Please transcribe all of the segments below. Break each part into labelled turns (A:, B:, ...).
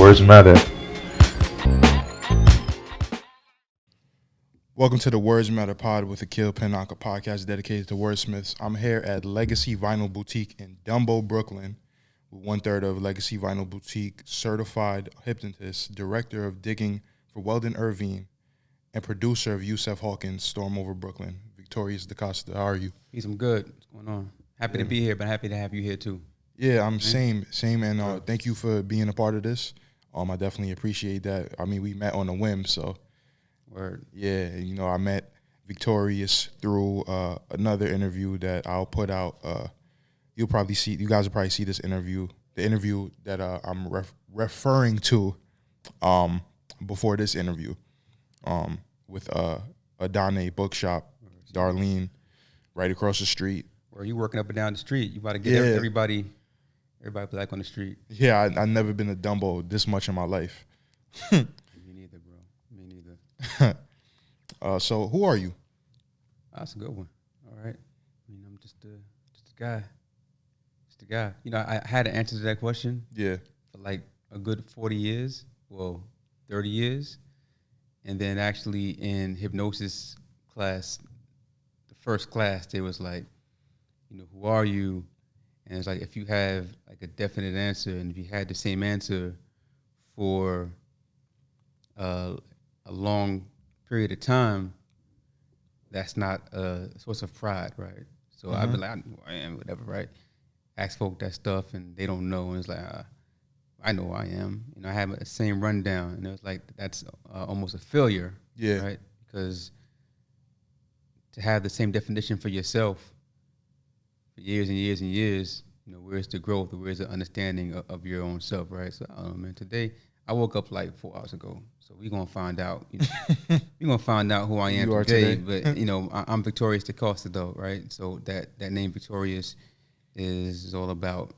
A: Words matter.
B: Welcome to the Words Matter Pod with Akil Pinaka podcast dedicated to wordsmiths. I'm here at Legacy Vinyl Boutique in Dumbo, Brooklyn, with 1/3 of Legacy Vinyl Boutique, certified hypnotist, director of digging for Weldon Irvine, and producer of Yusef Hawkins' Storm Over Brooklyn. Victorious Costa, how are you?
C: I'm good. What's going on? Happy to be here, but happy to have you here too.
B: Yeah, I'm same, and thank you for being a part of this. I definitely appreciate that. I mean, we met on a whim, so.
C: Word.
B: Yeah, you know, I met Victorious through another interview that I'll put out. You guys will probably see this interview, the interview that I'm referring to before this interview with Adane Bookshop, Darlene, right across the street.
C: Or you working up and down the street. You about to get everybody back on the street.
B: Yeah, I've never been to Dumbo this much in my life.
C: Me neither, bro. Me neither.
B: So who are you?
C: That's a good one. All right. I mean, I'm just a guy. Just a guy. You know, I had to answer to that question.
B: Yeah.
C: For like a good 40 years. Well, 30 years. And then actually in hypnosis class, the first class, they was like, you know, who are you? And it's like, if you have like a definite answer, and if you had the same answer for a long period of time, that's not a source of pride, right? So I'd be like, I know who I am, whatever, right? Ask folk that stuff, and they don't know, and it's like, I know who I am. You know, I have the same rundown, and it was like, that's almost a failure, right? Because to have the same definition for yourself for years and years and years, you know, where's the growth, or where's the understanding of your own self, right? So, I don't know, man, today, I woke up like 4 hours ago, so we're going to find out. You know, we're going to find out who I am today. But, you know, I'm Victorious Costa, though, right? So that name Victorious is all about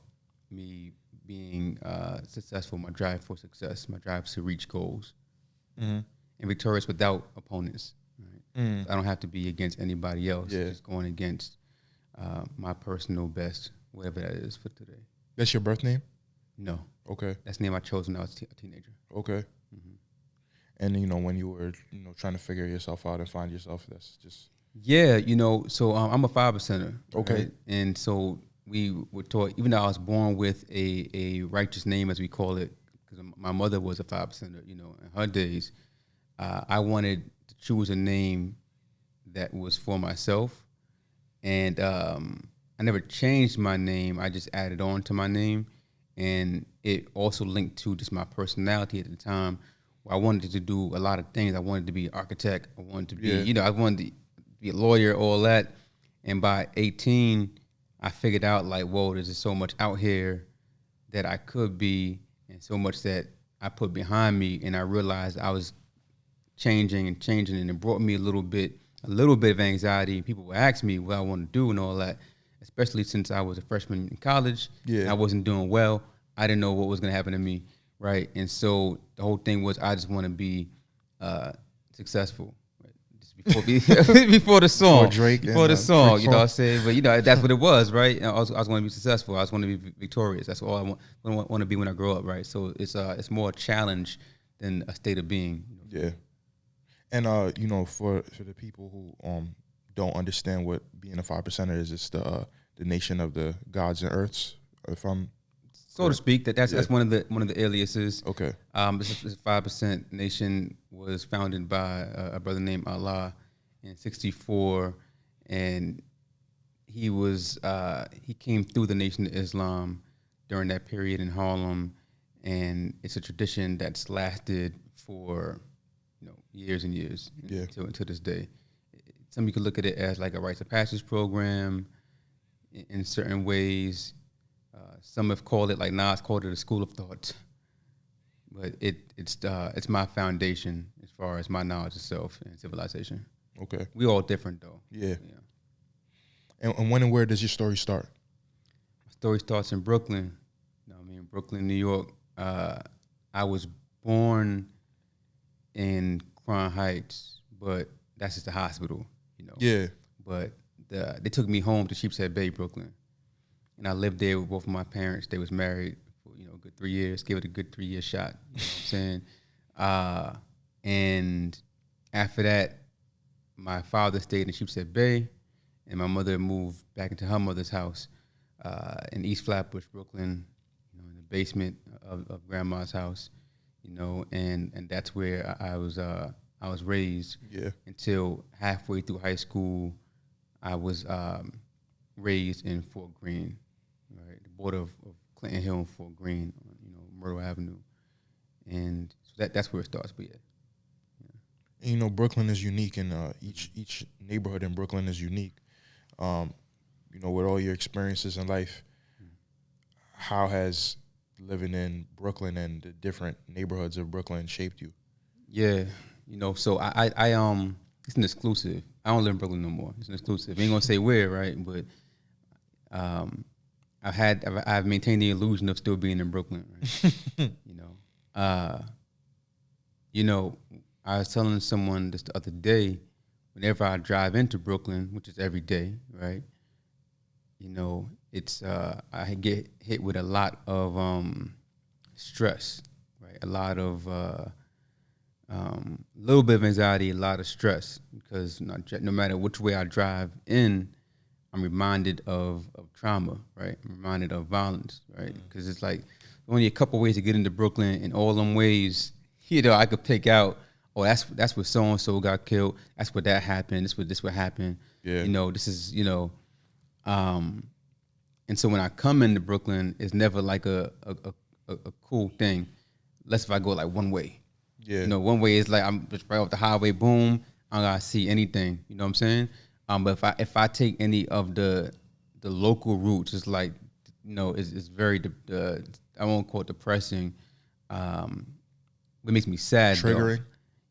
C: me being successful, my drive for success, my drive to reach goals. And victorious without opponents. Right? I don't have to be against anybody else. Just going against my personal best, whatever that is for today.
B: That's your birth name?
C: No.
B: Okay.
C: That's the name I chose when I was a teenager.
B: Okay. And, you know, when you were, you know, trying to figure yourself out and find yourself, that's just...
C: Yeah, you know, so I'm a 5%er.
B: Okay.
C: Right? And so we were taught, even though I was born with a righteous name, as we call it, because my mother was a 5%er, you know, in her days, I wanted to choose a name that was for myself. And I never changed my name. I just added on to my name. And it also linked to just my personality at the time, where I wanted to do a lot of things. I wanted to be an architect. I wanted to be, you know, I wanted to be a lawyer, all that. And by 18, I figured out like, whoa, there's just so much out here that I could be, and so much that I put behind me. And I realized I was changing, and it brought me a little bit of anxiety. People would ask me what I want to do and all that, especially since I was a freshman in college. And I wasn't doing well. I didn't know what was going to happen to me, right? And so the whole thing was, I just want to be successful. Right? Just before the song, before the song, you know what I'm saying? But you know, that's what it was, right? I was going to be successful. I was going to be victorious. That's all I want to be when I grow up, right? So it's more a challenge than a state of being. You know?
B: Yeah. And you know, for the people who don't understand what being a 5%er is, it's the nation of the gods and earths. If I'm
C: so to speak, that's one of the aliases.
B: Okay.
C: This 5% nation was founded by a brother named Allah in '64, and he came through the Nation of Islam during that period in Harlem, and it's a tradition that's lasted for, you know, years and years until this day. Some you could look at it as like a rites of passage program in certain ways. Some have called it, like Nas called it, a school of thought. But it's my foundation as far as my knowledge of self and civilization.
B: Okay.
C: We all different though.
B: Yeah. And when and where does your story start?
C: My story starts in Brooklyn. You know what I mean? Brooklyn, New York. I was born in Crown Heights, but that's just the hospital, you know.
B: Yeah.
C: But they took me home to Sheepshead Bay, Brooklyn. And I lived there with both of my parents. They was married for, you know, a good 3 years, give it a good 3 year shot. You know what I'm saying? And after that, my father stayed in Sheepshead Bay, and my mother moved back into her mother's house in East Flatbush, Brooklyn, you know, in the basement of grandma's house, you know, and that's where I was raised.
B: Yeah.
C: Until halfway through high school, I was raised in Fort Greene, right, the border of Clinton Hill and Fort Greene, you know, Myrtle Avenue, and so that's where it starts. But yeah.
B: And, you know, Brooklyn is unique, and each neighborhood in Brooklyn is unique. You know, with all your experiences in life, how has living in Brooklyn and the different neighborhoods of Brooklyn shaped you?
C: Yeah, you know, so I it's an exclusive. I don't live in Brooklyn no more. It's an exclusive. I ain't gonna say where, right? But I've maintained the illusion of still being in Brooklyn, right? You know, I was telling someone this the other day, whenever I drive into Brooklyn, which is every day, right? You know, it's I get hit with a lot of stress, right? A lot of little bit of anxiety, a lot of stress, because no matter which way I drive in, I'm reminded of trauma, right? I'm reminded of violence, right? Because it's like only a couple ways to get into Brooklyn, and all them ways, you know, I could pick out. Oh, that's where so and so got killed. That's where that happened. This what happened.
B: Yeah.
C: You know, this is, you know, and so when I come into Brooklyn, it's never like a cool thing, unless if I go like one way.
B: Yeah.
C: You know, one way is like I'm just right off the highway, boom, I don't gotta see anything. You know what I'm saying? But if I take any of the local routes, it's like, you know, it's very I won't call it depressing. It makes me sad.
B: Triggering.
C: Though.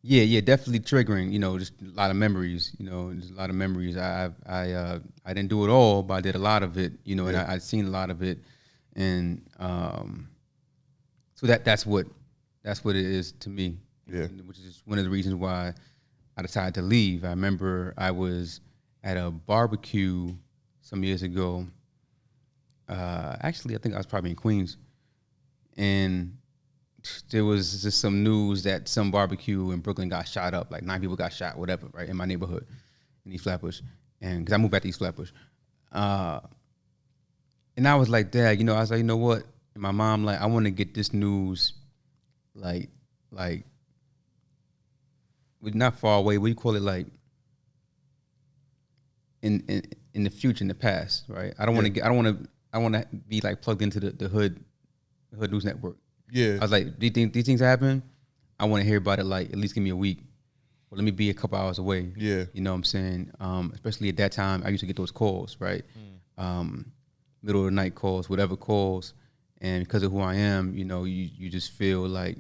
C: Yeah, definitely triggering. You know, just a lot of memories. You know, just a lot of memories. I didn't do it all, but I did a lot of it. You know, and I'd seen a lot of it, and so that's what it is to me.
B: Yeah,
C: which is one of the reasons why I decided to leave. I remember I was at a barbecue some years ago. Actually, I think I was probably in Queens, and there was just some news that some barbecue in Brooklyn got shot up, like 9 people got shot, whatever, right, in my neighborhood, in East Flatbush. And because I moved back to East Flatbush. And I was like, Dad, you know, I was like, you know what? And my mom, like, I want to get this news, like, not far away. What do you call it? Like, in the future, in the past, right? I don't want to be like plugged into the hood news network.
B: Yeah.
C: I was like, do you think these things happen? I want to hear about it, like, at least give me a week. Well, let me be a couple hours away.
B: Yeah.
C: You know what I'm saying? Especially at that time, I used to get those calls, right? Middle of the night calls, whatever calls. And because of who I am, you know, you just feel like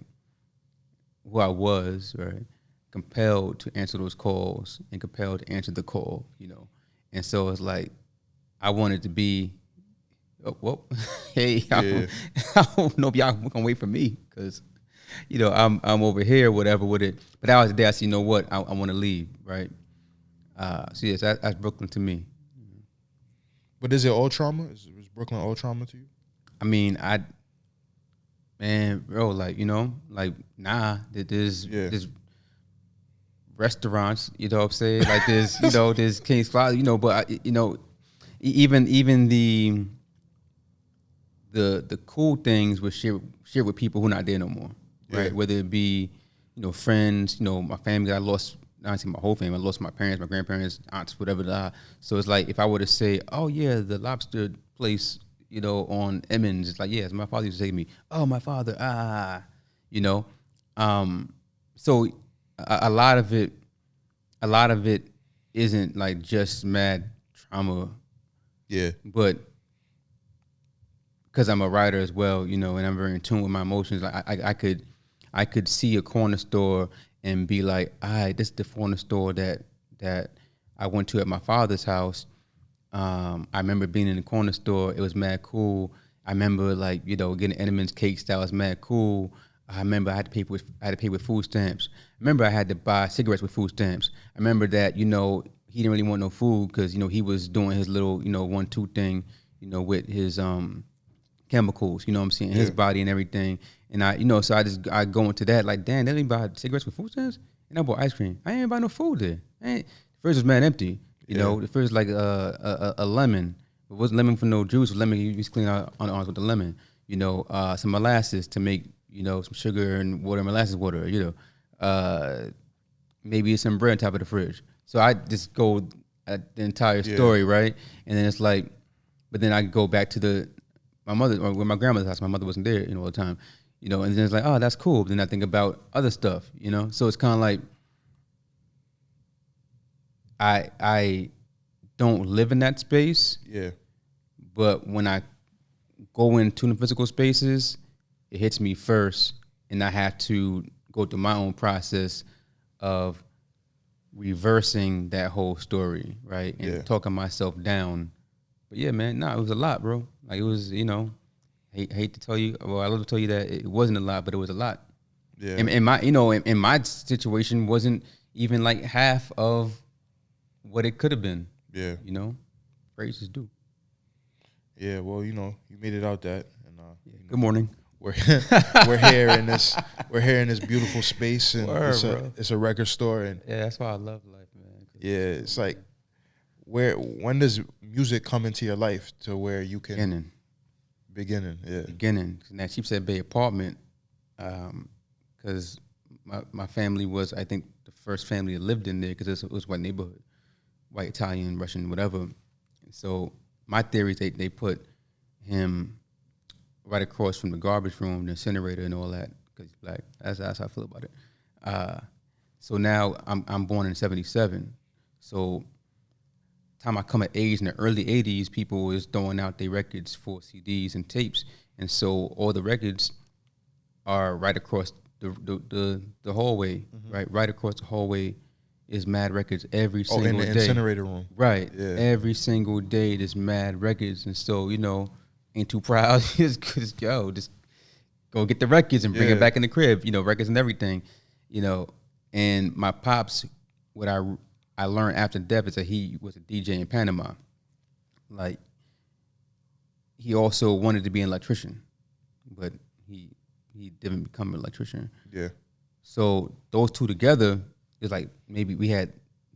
C: who I was, right? Compelled to answer those calls and compelled to answer the call, you know? And so it's like, I wanted to be, oh, well, hey, I don't know if y'all gonna wait for me, because, you know, I'm over here, whatever with it. But that was the day I said, you know what, I want to leave, right? So yes, that's Brooklyn to me.
B: But is it all trauma? Is Brooklyn all trauma to you?
C: I mean, bro, like, you know, like, nah, there's restaurants, you know what I'm saying? Like, there's, you know, there's King's Plaza, you know, but, you know, even the cool things were shared with people who are not there no more, right?
B: Yeah.
C: Whether it be, you know, friends, you know, my family. I lost, honestly, my whole family. I lost my parents, my grandparents, aunts, whatever. So it's like, if I were to say, oh yeah, the lobster place, you know, on Emmons, it's like, yes, my father used to say to me, oh, my father, you know. So a lot of it isn't like just mad trauma.
B: Yeah.
C: But because I'm a writer as well, you know, and I'm very in tune with my emotions, like I could see a corner store and be like, all right, this is the corner store that I went to at my father's house. I remember being in the corner store. It was mad cool. I remember, like, you know, getting Edmonds cakes. That was mad cool. I remember I had to pay with food stamps. I remember I had to buy cigarettes with food stamps. I remember that, you know, he didn't really want no food because, you know, he was doing his little, you know, 1-2 thing, you know, with his chemicals, you know what I'm saying, his body and everything. And so I go into that like, damn, they didn't buy cigarettes with food stamps? And I bought ice cream. I ain't buy no food there. The fridge was mad empty. You know, the fridge was like a lemon. It wasn't lemon for no juice. Lemon, you just clean out on the arms with the lemon. You know, some molasses to make, you know, some sugar and water, molasses water, you know. Maybe some bread on top of the fridge. So I just go at the entire story, right? And then it's like, but then I go back to my mother, or my grandmother's house. My mother wasn't there, you know, all the time. You know, and then it's like, oh, that's cool. But then I think about other stuff, you know? So it's kind of like, I don't live in that space.
B: Yeah.
C: But when I go into the physical spaces, it hits me first, and I have to go through my own process of reversing that whole story, right? And talking myself down. But yeah, man, it was a lot, bro. Like, it was, you know, hate to tell you, well, I love to tell you that it wasn't a lot, but it was a lot. Yeah. And my, you know, in my situation wasn't even like half of what it could have been. Yeah. You know, praises due.
B: Yeah, well, you know, you made it out that. And,
C: good morning.
B: We're here in this beautiful space, and it's a record store, and
C: that's why I love life, man.
B: Yeah, it's like, when does music come into your life to where you can beginning?
C: In that Sheepshead Bay apartment, because my family was, I think, the first family that lived in there, because it was white neighborhood, white, Italian, Russian, whatever. And so my theory is they put him right across from the garbage room, the incinerator, and all that, because he's black. That's how I feel about it. So now I'm born in '77. So time I come of age in the early '80s, people was throwing out their records for CDs and tapes, and so all the records are right across the hallway, right across the hallway is Mad Records every single day.
B: In the incinerator room.
C: Right. Yeah. Every single day there's Mad Records, and so, you know, ain't too proud. just go get the records and bring it back in the crib, you know, records and everything, you know. And my pops, what I learned after death is that he was a DJ in Panama. Like, he also wanted to be an electrician, but he didn't become an electrician. Yeah. So those two together is like, maybe we had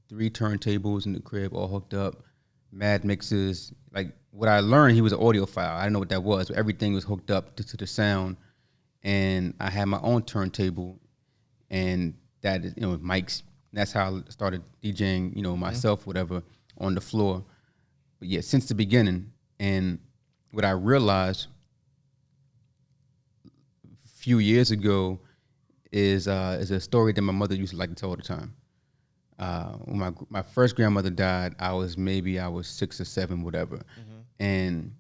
C: 3 turntables in the crib all hooked up, mad mixes. Like, what I learned, he was an audiophile. I didn't know what that was, but everything was hooked up to the sound. And I had my own turntable, and that is, you know, mics. That's how I started DJing, you know, myself, whatever, on the floor. But yeah, since the beginning. And what I realized a few years ago is a story that my mother used to like to tell all the time. When my first grandmother died, I was 6 or 7, whatever. And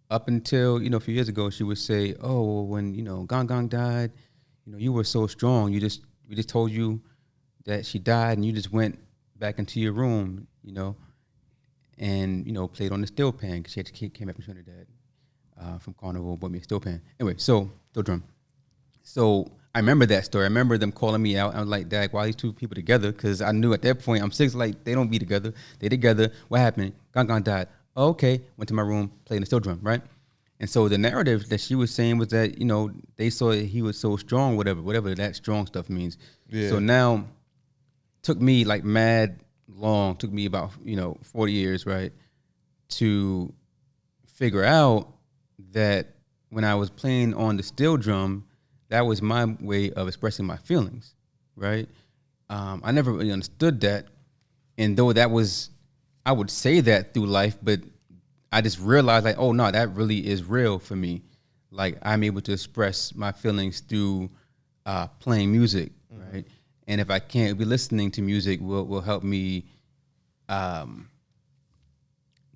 C: up until, you know, a few years ago, she would say, oh, well, when, you know, Gong Gong died, you know, you were so strong. We just told you that she died, and you just went back into your room, you know, and, you know, played on the steel pan, because she came back from Trinidad from Carnival, bought me a steel pan. Anyway, so, steel drum. So I remember that story. I remember them calling me out. I was like, Dad, why are these two people together? Because I knew at that point, I'm 6, like, they don't be together. They together. What happened? Gong Gong died. Oh, okay. Went to my room, played the steel drum, right? And so the narrative that she was saying was that, you know, they saw that he was so strong, whatever that strong stuff means. Yeah. So now, took me like mad long, took me about, you know, 40 years, right, to figure out that when I was playing on the steel drum, that was my way of expressing my feelings, right? I never really understood that. And though that was, I would say that through life, but I just realized, like, oh no, that really is real for me. Like, I'm able to express my feelings through playing music, right? And if I can't be listening to music, will help me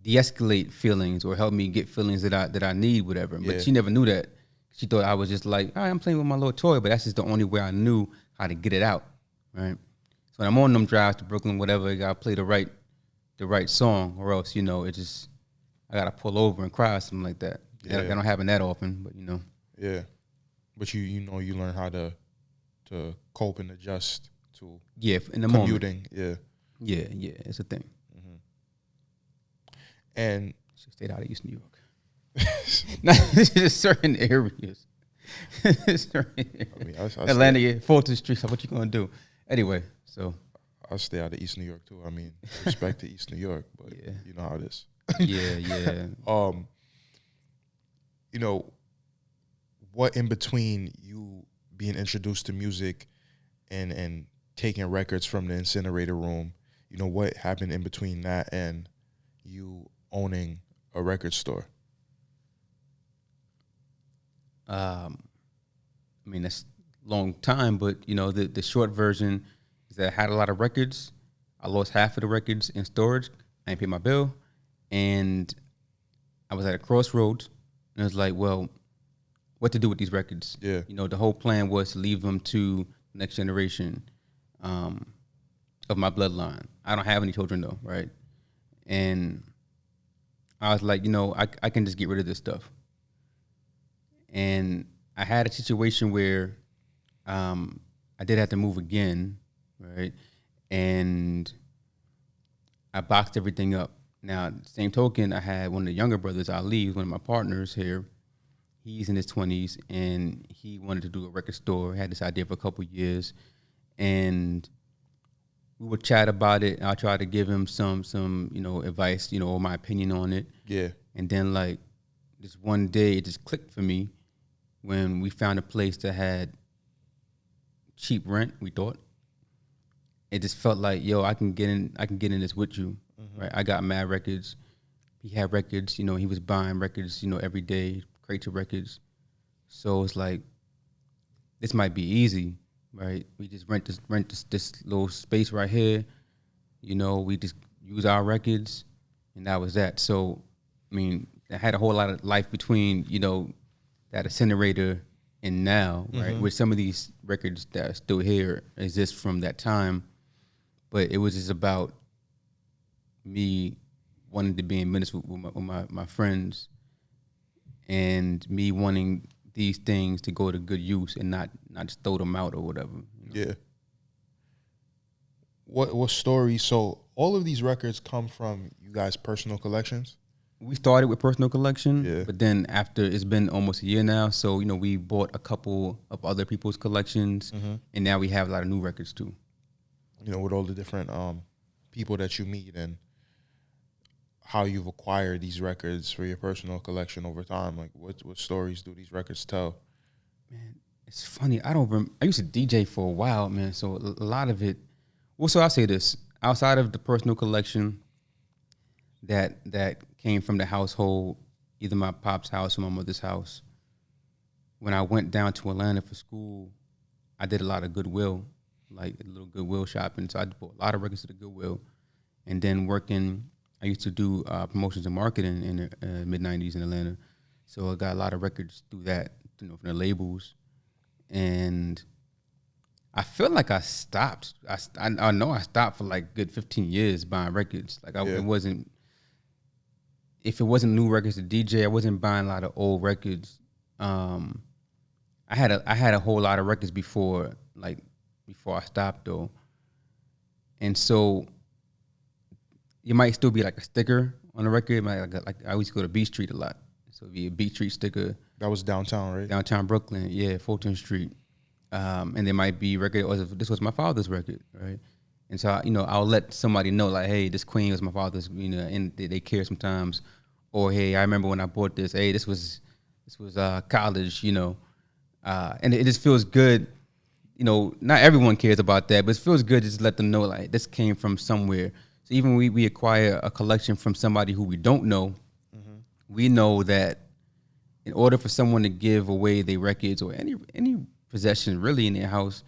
C: de-escalate feelings, or help me get feelings that I need, whatever. Yeah. But she never knew that. She thought I was just like, all right, I'm playing with my little toy, but that's just the only way I knew how to get it out, right? So when I'm on them drives to Brooklyn, whatever, I gotta play the right song, or else, you know, I gotta pull over and cry or something like that. Yeah. That don't happen that often, but, you know.
B: Yeah, but you know, you learn how to cope and adjust to
C: in the
B: commuting.
C: Moment. Yeah, it's a thing.
B: And
C: she stayed out of East New York. Not just certain areas. Atlanta, Fulton Street. So what you gonna do? Anyway, so
B: I stay out of East New York too. I mean, respect to East New York, but you know how it is.
C: Yeah.
B: You know, what in between you being introduced to music and taking records from the incinerator room, you know, what happened in between that and you owning a record store?
C: I mean, that's a long time, but, you know, the short version is that I had a lot of records. I lost half of the records in storage. I didn't pay my bill. And I was at a crossroads. And I was like, well, what to do with these records?
B: Yeah.
C: You know, the whole plan was to leave them to the next generation of my bloodline. I don't have any children, though, right? And I was like, you know, I can just get rid of this stuff. And I had a situation where I did have to move again, right? And I boxed everything up. Now, same token, I had one of the younger brothers, Ali, one of my partners here. He's in his 20s, and he wanted to do a record store. Had this idea for a couple of years, and we would chat about it. I'll try to give him some you know, advice, you know, or my opinion on it.
B: Yeah.
C: And then, like, this one day, it just clicked for me when we found a place that had cheap rent. We thought it just felt like, yo, I can get in this with you, right? I got mad records. He had records, you know. He was buying records, you know, every day, crates of records. So it's like, this might be easy, right? We just rent this little space right here. You know, we just use our records, and that was that. So, I mean, I had a whole lot of life between, you know, that incinerator and now, right? With some of these records that are still here exist from that time, but it was just about me wanting to be in minutes with my friends, and me wanting these things to go to good use and not just throw them out or whatever. You know? Yeah.
B: What stories? So all of these records come from you guys' personal collections?
C: We started with personal collection, but then after, it's been almost a year now, so, you know, we bought a couple of other people's collections, and now we have a lot of new records too.
B: You know, with all the different people that you meet and how you've acquired these records for your personal collection over time, like what stories do these records tell?
C: Man, it's funny. I used to DJ for a while, man, so a lot of it. Well, so I'll say this: outside of the personal collection that came from the household, either my pop's house or my mother's house, when I went down to Atlanta for school, I did a lot of Goodwill, like a little Goodwill shopping. So I bought a lot of records to the Goodwill. And then working, I used to do promotions and marketing in the mid-'90s in Atlanta. So I got a lot of records through that, you know, from the labels. And I feel like I stopped. I know I stopped for like good 15 years buying records. Like it wasn't, if it wasn't new records to DJ, I wasn't buying a lot of old records. I had a whole lot of records before I stopped though. And so you might still be like a sticker on the record. Like I used to go to Beach Street a lot. So it'd be a Beach Street sticker.
B: That was downtown, right?
C: Downtown Brooklyn, yeah, Fulton Street. And there might be record, this was my father's record, right? And so, you know, I'll let somebody know, like, hey, this Queen was my father's, you know, and they care sometimes. Or, hey, I remember when I bought this. Hey, this was college, you know. And it just feels good. You know, not everyone cares about that, but it feels good to just let them know, like, this came from somewhere. So even when we acquire a collection from somebody who we don't know, we know that in order for someone to give away their records or any possession really in their house,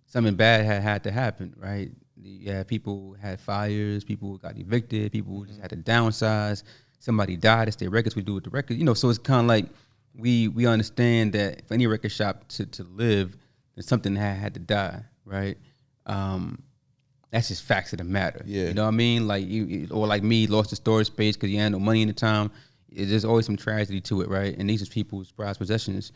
C: something bad had to happen, right? Yeah, people had fires, people got evicted, people just had to downsize, somebody died, it's their records, we do with the records, you know. So it's kind of like we understand that for any record shop to live, then something had to die, right? That's just facts of the matter. Yeah. You know what I mean? Like or like me, lost the storage space because you had no money in the time. There's always some tragedy to it, right? And these are people's prized possessions.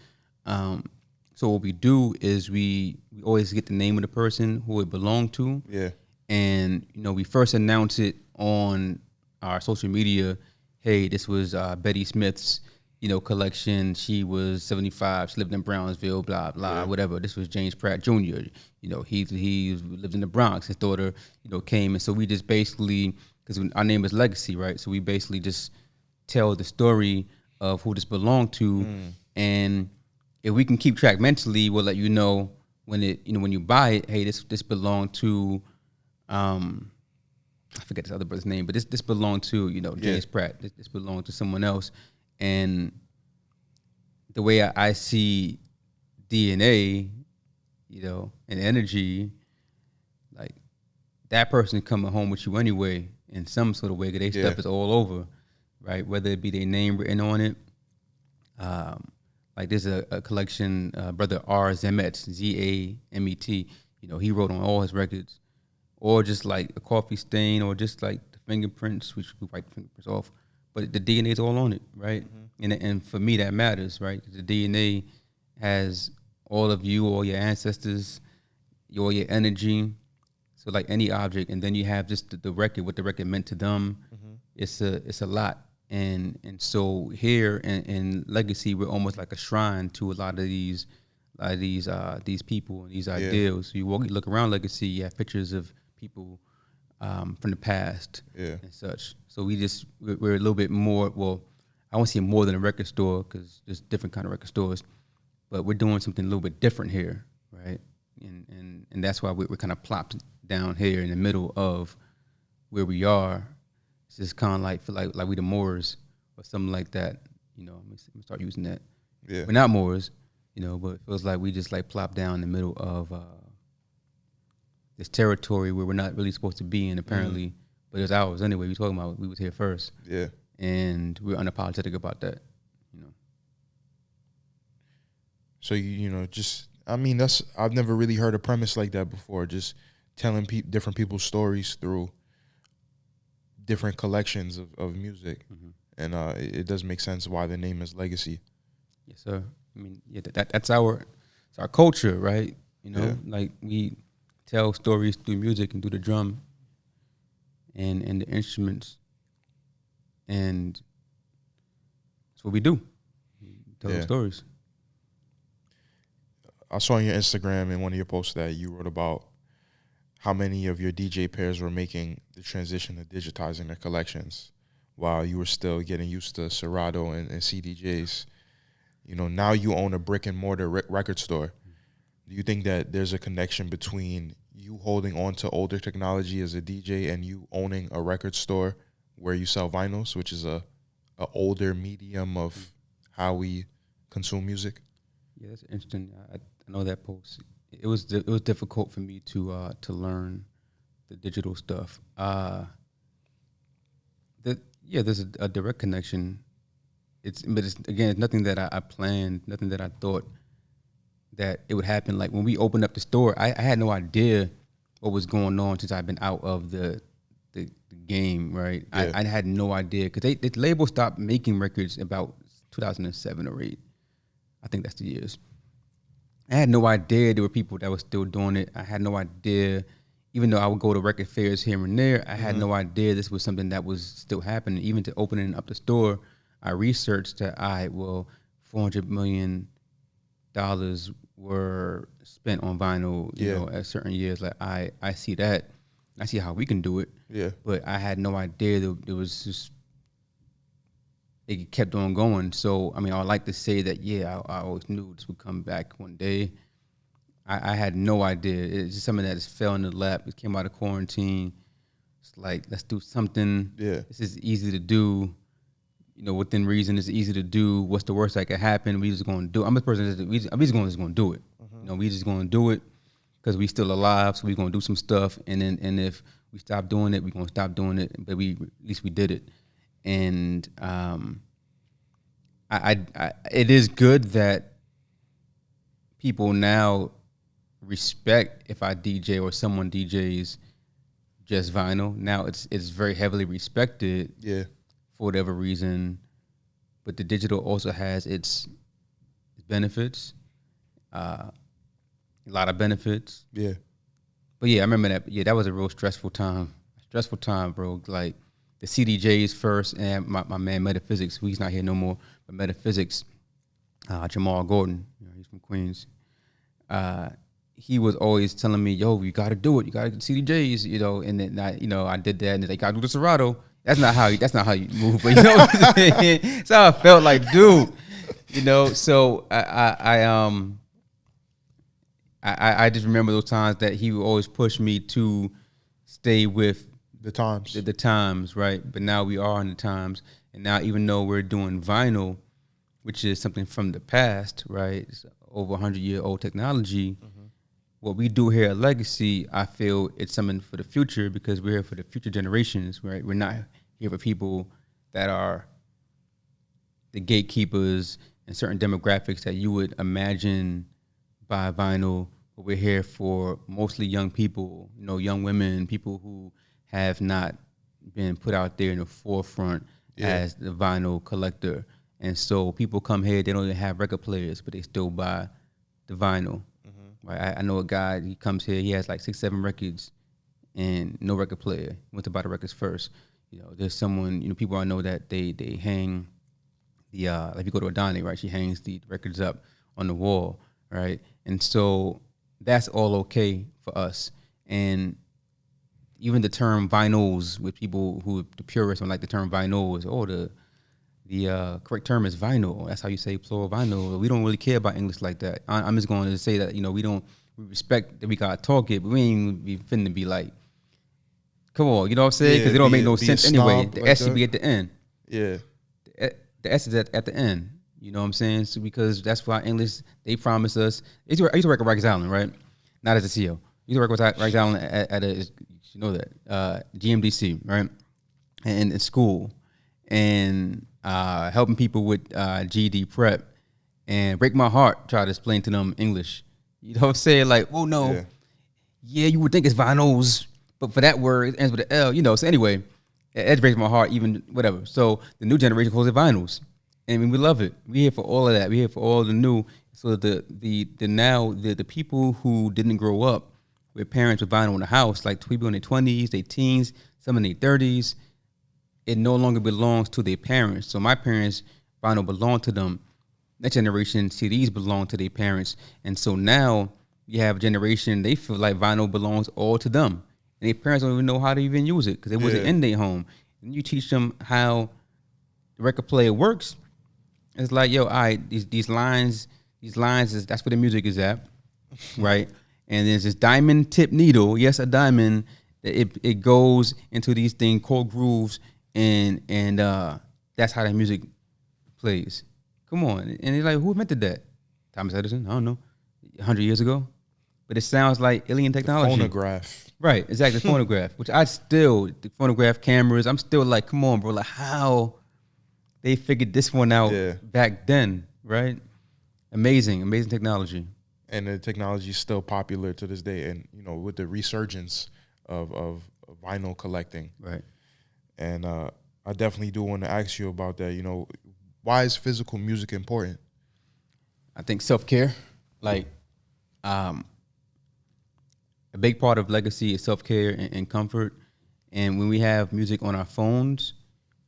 C: So what we do is we always get the name of the person who it belonged to. Yeah. And, you know, we first announce it on our social media. Hey, this was Betty Smith's, collection. She was 75. She lived in Brownsville, blah, blah, whatever. This was James Pratt Jr. He lived in the Bronx. His daughter, came. And so we just basically, because our name is Legacy, right? So we basically just tell the story of who this belonged to. And if we can keep track mentally, we'll let you know when when you buy it, hey, this belonged to, I forget this other brother's name, but this belonged to, James Pratt. This belonged to someone else. And the way I see DNA, and energy, like that person coming home with you anyway in some sort of way, because their stuff is all over, right? Whether it be their name written on it. Like there's a collection, brother R. Zemet, Z-A-M-E-T, he wrote on all his records, or just like a coffee stain, or just like the fingerprints, which we wipe the fingerprints off. But the DNA is all on it, right? And for me, that matters, right? The DNA has all of you, all your ancestors, all your energy. So like any object, and then you have just the record, what the record meant to them. It's a lot. And so here in Legacy, we're almost like a shrine to a lot of these people and these ideals. So you look around Legacy, you have pictures of people from the past and such. So we're a little bit more, well, I won't say more than a record store, because there's different kind of record stores, but we're doing something a little bit different here, right? And that's why we're kind of plopped down here in the middle of where we are. It's just kind of like we the Moors or something like that. Let me start using that. Yeah. We're not Moors, but it feels like we just like plop down in the middle of this territory where we're not really supposed to be in, apparently, but it's ours anyway. We talking about we was here first. Yeah. And we're unapologetic about that,
B: So, I've never really heard a premise like that before, just telling different people's stories through different collections of music. And it does make sense why the name is Legacy.
C: Yes, sir. That's our culture, right? Like we tell stories through music and through the drum and the instruments, and that's what we do. Tell those stories.
B: I saw on your Instagram in one of your posts that you wrote about how many of your DJ pairs were making the transition to digitizing their collections while you were still getting used to Serato and CDJs. Now you own a brick and mortar record store. Do you think that there's a connection between you holding on to older technology as a DJ and you owning a record store where you sell vinyls, which is a older medium of how we consume music?
C: Yeah, that's interesting. I know that post. It was difficult for me to learn the digital stuff. There's a direct connection. It's nothing that I planned, nothing that I thought that it would happen. Like when we opened up the store, I had no idea what was going on since I've been out of the game, right? Yeah. I had no idea, because the label stopped making records about 2007 or 8. I think that's the years. I had no idea there were people that were still doing it. I had no idea, even though I would go to record fairs here and there, I had no idea this was something that was still happening. Even to opening up the store, I researched that, $400 million were spent on vinyl, at certain years. Like I see that. I see how we can do it. Yeah. But I had no idea that it was just, it kept on going. So, I would like to say that, I always knew this would come back one day. I had no idea. It's just something that just fell in the lap. It came out of quarantine. It's like, let's do something. Yeah. This is easy to do. Within reason, it's easy to do. What's the worst that could happen? We just going to do it. I'm the person that I'm just going to do it. We just going to do it because we still alive. So we going to do some stuff. And if we stop doing it, we going to stop doing it. But at least we did it. And it is good that people now respect if I DJ or someone DJs just vinyl. Now it's very heavily respected. Yeah. For whatever reason, but the digital also has its benefits, a lot of benefits. Yeah. But I remember that. Yeah, that was a real stressful time. Bro. Like the CDJs first, and my man Metaphysics, who he's not here no more, but Metaphysics, Jamal Gordon, he's from Queens. He was always telling me, "Yo, you got to do it. You got to CDJs," and then I did that, and they got to do the Serato. That's not how you move, but you know what I'm saying? That's how I felt like, dude. So I just remember those times that he would always push me to stay with
B: the times.
C: The times, right? But now we are in the times, and now even though we're doing vinyl, which is something from the past, right? It's over 100-year-old technology. What we do here at Legacy, I feel it's something for the future because we're here for the future generations, right? We're not here for people that are the gatekeepers and certain demographics that you would imagine buy vinyl. But we're here for mostly young people, young women, people who have not been put out there in the forefront as the vinyl collector. And so people come here, they don't even have record players, but they still buy the vinyl. Right? I know a guy, he comes here, he has like 6-7 records and no record player. Went to buy the records first. There's someone, people I know that they hang the, like you go to Adani, right? She hangs the records up on the wall, right? And so that's all okay for us. And even the term vinyls, with people who, the purists don't like the term vinyls, the correct term is vinyl. That's how you say plural vinyl. We don't really care about English like that. I'm just going to say that, we respect that we got to talk it, but we ain't be finna be like, come on, you know what I'm saying? Because it don't make no sense anyway. The S should be at the end.
B: Yeah.
C: The S is at the end. You know what I'm saying? So because that's why English, they promise us. I used to work at Rikers Island, right? Not as a CEO. I used to work with Rikers Island at a, you know that, GMDC, right? And in school. And helping people with GED prep, and break my heart, try to explain to them English. You know what I'm saying? Like, oh no, yeah, you would think it's vinyls, but for that word, it ends with an L, So anyway, it breaks my heart, even whatever. So the new generation calls it vinyls, and we love it. We're here for all of that. We're here for all the new. So the people who didn't grow up with parents with vinyl in the house, like people in their 20s, their teens, some in their 30s, it no longer belongs to their parents. So my parents, vinyl belonged to them. Next generation, CDs belong to their parents. And so now you have a generation, they feel like vinyl belongs all to them. And their parents don't even know how to even use it because it wasn't in their home. And you teach them how the record player works. It's like, yo, all right, these lines is, that's where the music is at, right? And there's this diamond tip needle, yes, a diamond, it goes into these things called grooves, and that's how the music plays. Come on. And they're like, who invented that? Thomas Edison? I don't know. 100 years ago? But it sounds like alien technology.
B: The phonograph.
C: Right, exactly, the phonograph. Which the phonograph cameras, I'm still like, come on, bro, like how they figured this one out back then, right? Amazing technology.
B: And the technology is still popular to this day. And, with the resurgence of vinyl collecting.
C: Right.
B: And I definitely do want to ask you about that. Why is physical music important?
C: I think self-care. Like, a big part of Legacy is self-care and comfort. And when we have music on our phones,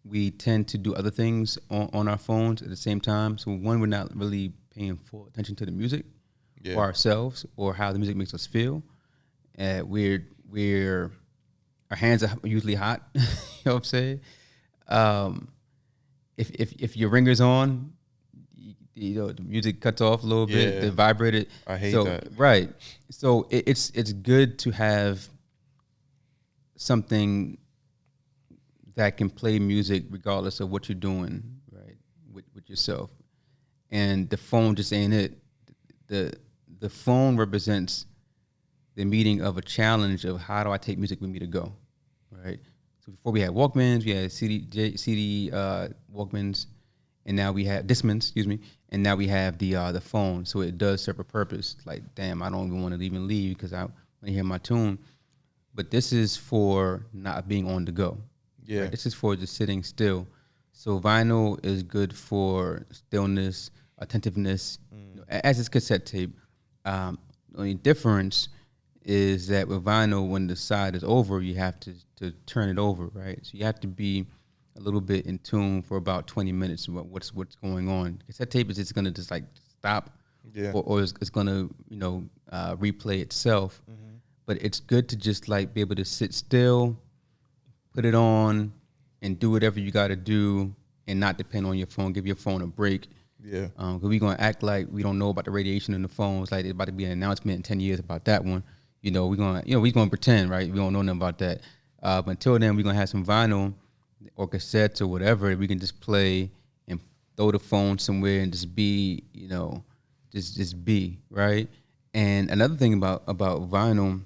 C: we tend to do other things on our phones at the same time. So one, we're not really paying full attention to the music or ourselves or how the music makes us feel. Our hands are usually hot. You know what I'm saying? If your ringer's on, the music cuts off a little bit. The vibrator.
B: I hate that.
C: Right. So it's good to have something that can play music regardless of what you're doing, right, with yourself. And the phone just ain't it. The phone represents the meeting of a challenge of how do I take music with me to go, right? So before we had Walkmans, we had CD Walkmans, and now we have Discmans, and now we have the phone. So it does serve a purpose. Like, damn, I don't even want to even leave because I want to hear my tune. But this is for not being on the go.
B: Yeah.
C: Right? This is for just sitting still. So vinyl is good for stillness, attentiveness, as is cassette tape. The only difference is that with vinyl, when the side is over, you have to turn it over, right? So you have to be a little bit in tune for about 20 minutes about what's going on. Cassette tape is just gonna just like stop,
B: Yeah.
C: or it's gonna replay itself. But it's good to just like be able to sit still, put it on, and do whatever you got to do, and not depend on your phone. Give your phone a break.
B: Yeah.
C: Because we're gonna act like we don't know about the radiation in the phone. It's like there's about to be an announcement in 10 years about that one. We're gonna pretend, right? We don't know nothing about that. But until then, we're gonna have some vinyl or cassettes or whatever. We can just play and throw the phone somewhere and just be, just be, right? And another thing about vinyl,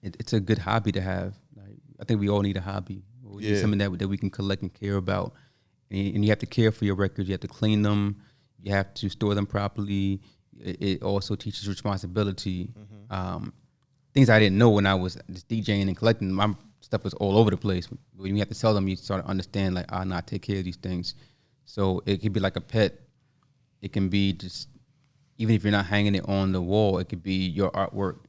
C: it's a good hobby to have. Like, I think we all need a hobby. We need something that we can collect and care about. And you have to care for your records. You have to clean them. You have to store them properly. It also teaches responsibility. Things I didn't know when I was just DJing and collecting. My stuff was all over the place. When you have to sell them, you start to understand, like, not take care of these things. So it could be like a pet. It can be just, even if you're not hanging it on the wall, it could be your artwork.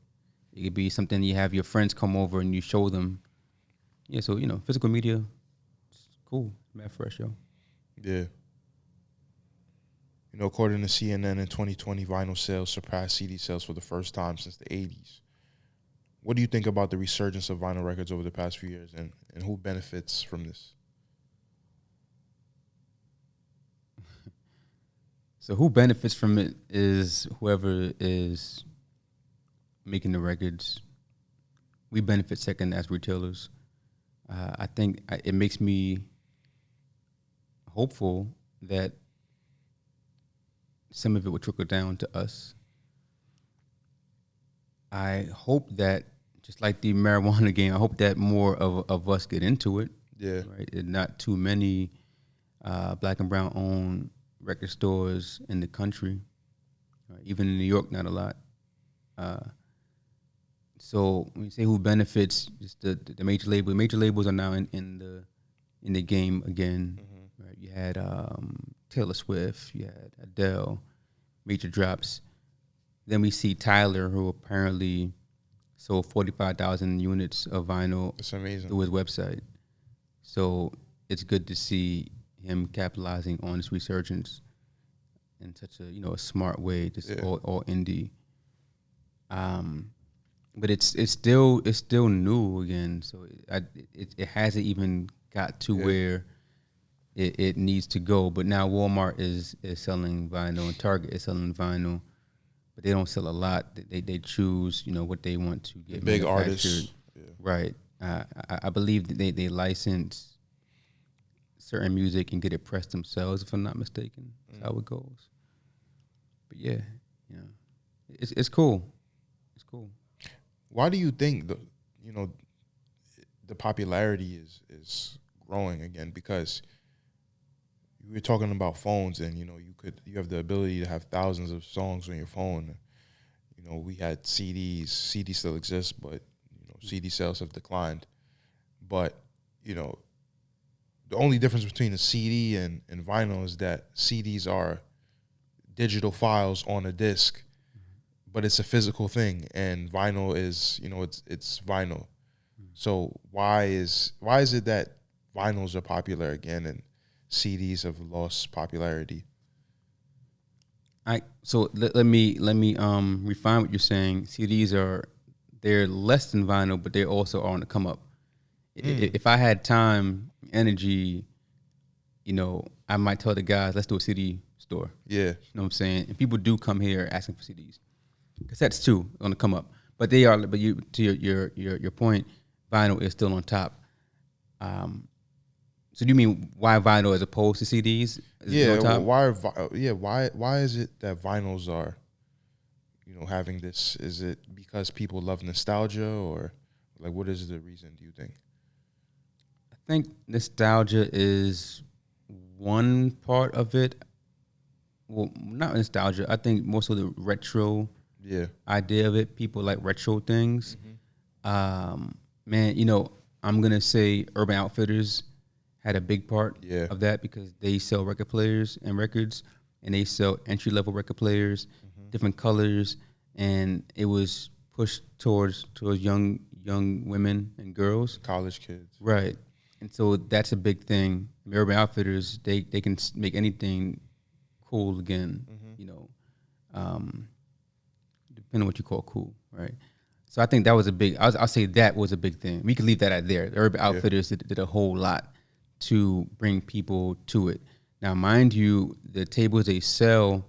C: It could be something you have your friends come over and you show them. Yeah, so, physical media, it's cool. Mad fresh, yo.
B: Yeah. According to CNN in 2020, vinyl sales surpassed CD sales for the first time since the 80s. What do you think about the resurgence of vinyl records over the past few years, and who benefits from this?
C: So who benefits from it is whoever is making the records. We benefit second as retailers. I think it makes me hopeful that some of it will trickle down to us. I hope that, just like the marijuana game, I hope that more of us get into it.
B: Yeah.
C: Right? And not too many black and brown owned record stores in the country. Right? Even in New York, not a lot. So when you say who benefits, just the major labels. Major labels are now in the game again. Right? You had Taylor Swift, you had Adele, major drops. Then we see Tyler, who apparently sold 45,000 units of vinyl.
B: That's amazing.
C: Through his website. So it's good to see him capitalizing on this resurgence in such a smart way, just all indie. But it's still new again, so it hasn't even got to where it needs to go. But now Walmart is selling vinyl and Target is selling vinyl, but they don't sell a lot. They choose what they want to get
B: big artists,
C: right? I believe that they license certain music and get it pressed themselves, if I'm not mistaken. That's how it goes. But yeah, it's cool. It's cool.
B: Why do you think the popularity is growing again? Because we were talking about phones, and you have the ability to have thousands of songs on your phone. We had CDs. CDs still exist, but CD sales have declined. But the only difference between a CD and vinyl is that CDs are digital files on a disc, but it's a physical thing, and vinyl is it's vinyl. So why is it that vinyls are popular again and CDs have lost popularity?
C: So let me refine what you're saying. CDs they're less than vinyl, but they also are on the come up. If I had time, energy, I might tell the guys, let's do a CD store. Yeah. You know what I'm saying? And people do come here asking for CDs. Cassettes too on the come up. But they are, but to your point, vinyl is still on top. So do you mean why vinyl as opposed to CDs?
B: Why is it that vinyls are, having this? Is it because people love nostalgia, or like what is the reason, do you think?
C: I think nostalgia is one part of it. Well, not nostalgia. I think more so the retro idea of it. People like retro things. Man, I'm gonna say Urban Outfitters had a big part of that because they sell record players and records, and they sell entry level record players, different colors, and it was pushed towards young women and girls,
B: College kids.
C: right? And so that's a big thing. Urban Outfitters, they can make anything cool again, you know, depending on what you call cool, right? So I think that was a big. I'll say that was a big thing. We could leave that at there. The Urban Outfitters did a whole lot to bring people to it. Now, mind you, the tables they sell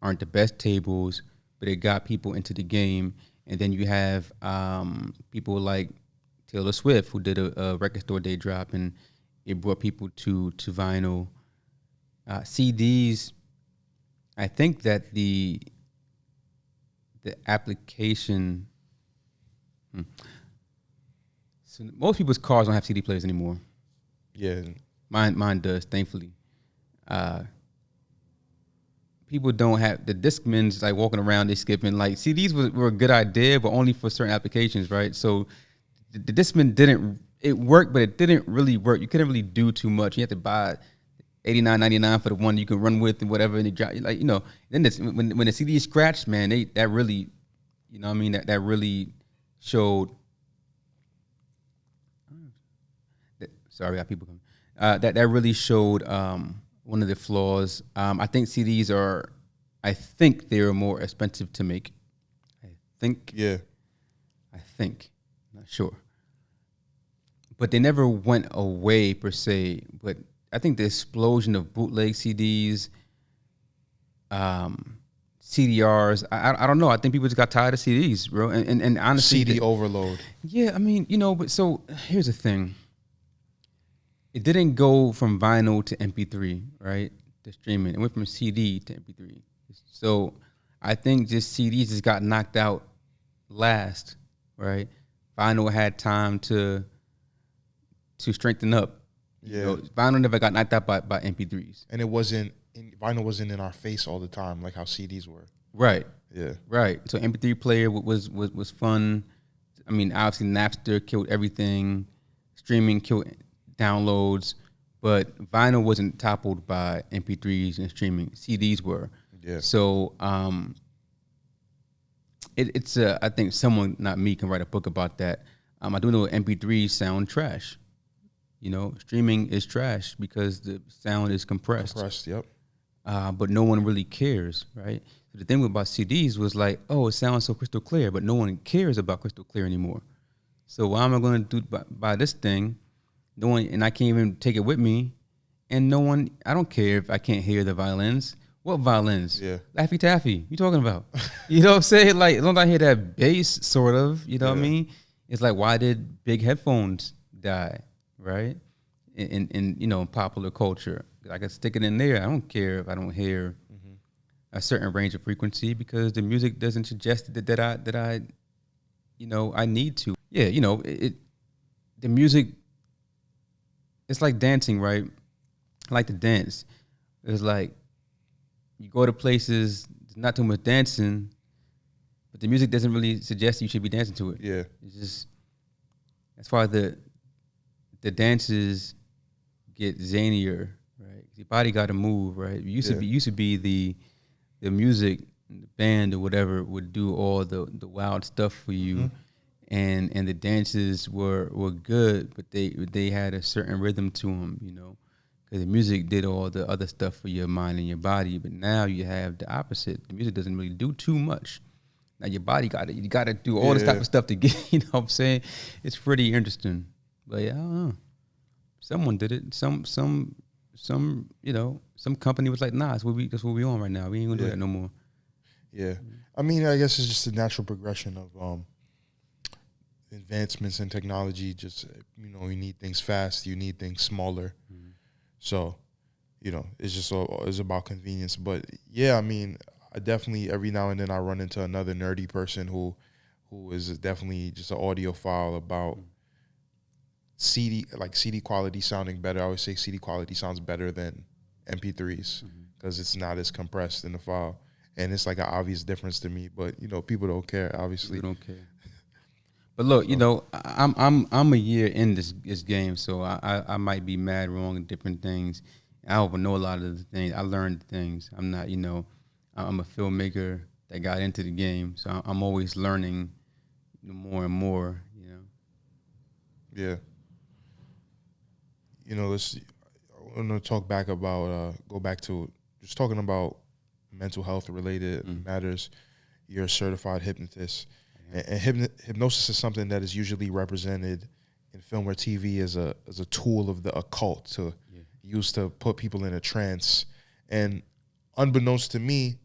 C: aren't the best tables, but it got people into the game. And then you have people like Taylor Swift, who did a record store day drop, and it brought people to vinyl. CDs, I think that the application. So most people's cars don't have CD players anymore.
B: Yeah.
C: Mine does, thankfully. People don't have the Discmans like walking around, they skipping. Like CDs were a good idea, but only for certain applications, right? So the Discman it worked, but it didn't really work. You couldn't really do too much. You had to buy $89.99 for the one you can run with and whatever, and like, you know. Then when the CD is scratched, man, that really, you know what I mean, that really showed. Sorry, I got people coming. That really showed one of the flaws. I think CDs I think they are more expensive to make.
B: Yeah.
C: Not sure. But they never went away per se. But I think the explosion of bootleg CDs, CDRs, I don't know. I think people just got tired of CDs, bro. And honestly,
B: CD overload.
C: Yeah, I mean, you know, but so here's the thing. It didn't go from vinyl to MP3, right? The streaming. It went from CD to MP3. So I think just CDs just got knocked out last, right? Vinyl had time to strengthen up.
B: Yeah.
C: You know, vinyl never got knocked out by MP3s.
B: And vinyl wasn't in our face all the time like how CDs were.
C: Right.
B: Yeah.
C: Right. So MP3 player was fun. I mean, obviously Napster killed everything. Streaming killed downloads, but vinyl wasn't toppled by MP3s and streaming. CDs were.
B: Yeah.
C: So it's I think someone, not me, can write a book about that. I do know MP3s sound trash. You know, streaming is trash because the sound is compressed.
B: Yep.
C: But no one really cares, right? So the thing about CDs was like, oh, it sounds so crystal clear, but no one cares about crystal clear anymore. So why am I going to buy this thing? No one, and I can't even take it with me. And no one, I don't care if I can't hear the violins. What violins?
B: Yeah.
C: Laffy Taffy. You talking about? You know what I'm saying? Like, as long as I hear that bass, sort of, you know what I mean? It's like, why did big headphones die, right? In you know, popular culture. I can stick it in there. I don't care if I don't hear a certain range of frequency because the music doesn't suggest that I you know, I need to. Yeah, you know, the music. It's like dancing, right? I like to dance. It's like you go to places, there's not too much dancing, but the music doesn't really suggest you should be dancing to it.
B: Yeah.
C: It's just, that's why the dances get zanier, right? Your body got to move, right? It used to be the music, the band or whatever would do all the wild stuff for you. And the dances were good, but they had a certain rhythm to them, you know, because the music did all the other stuff for your mind and your body. But now you have the opposite. The music doesn't really do too much. Now your body you got to do all this type of stuff to get. You know what I'm saying? It's pretty interesting. But yeah, I don't know. Someone did it. Some you know, some company was like, nah, that's what we on right now. We ain't gonna do that no more.
B: Yeah, I mean, I guess it's just a natural progression of advancements in technology. Just, you know, you need things fast, you need things smaller. So, you know, it's about convenience. But yeah, I mean, I definitely every now and then I run into another nerdy person who is definitely just an audiophile about CD quality sounding better. I always say CD quality sounds better than MP3s because it's not as compressed in the file. And it's like an obvious difference to me, but you know, people don't care. Obviously,
C: people don't care. But look, you know, I'm a year in this game, so I might be mad wrong in different things. I don't know a lot of the things. I learned things. I'm not, you know, I'm a filmmaker that got into the game, so I'm always learning more and more, you know.
B: Yeah. You know, I want to talk back about, go back to just talking about mental health related matters. You're a certified hypnotist. And hypnosis is something that is usually represented in film or TV as a tool of the occult to use to put people in a trance. And unbeknownst to me,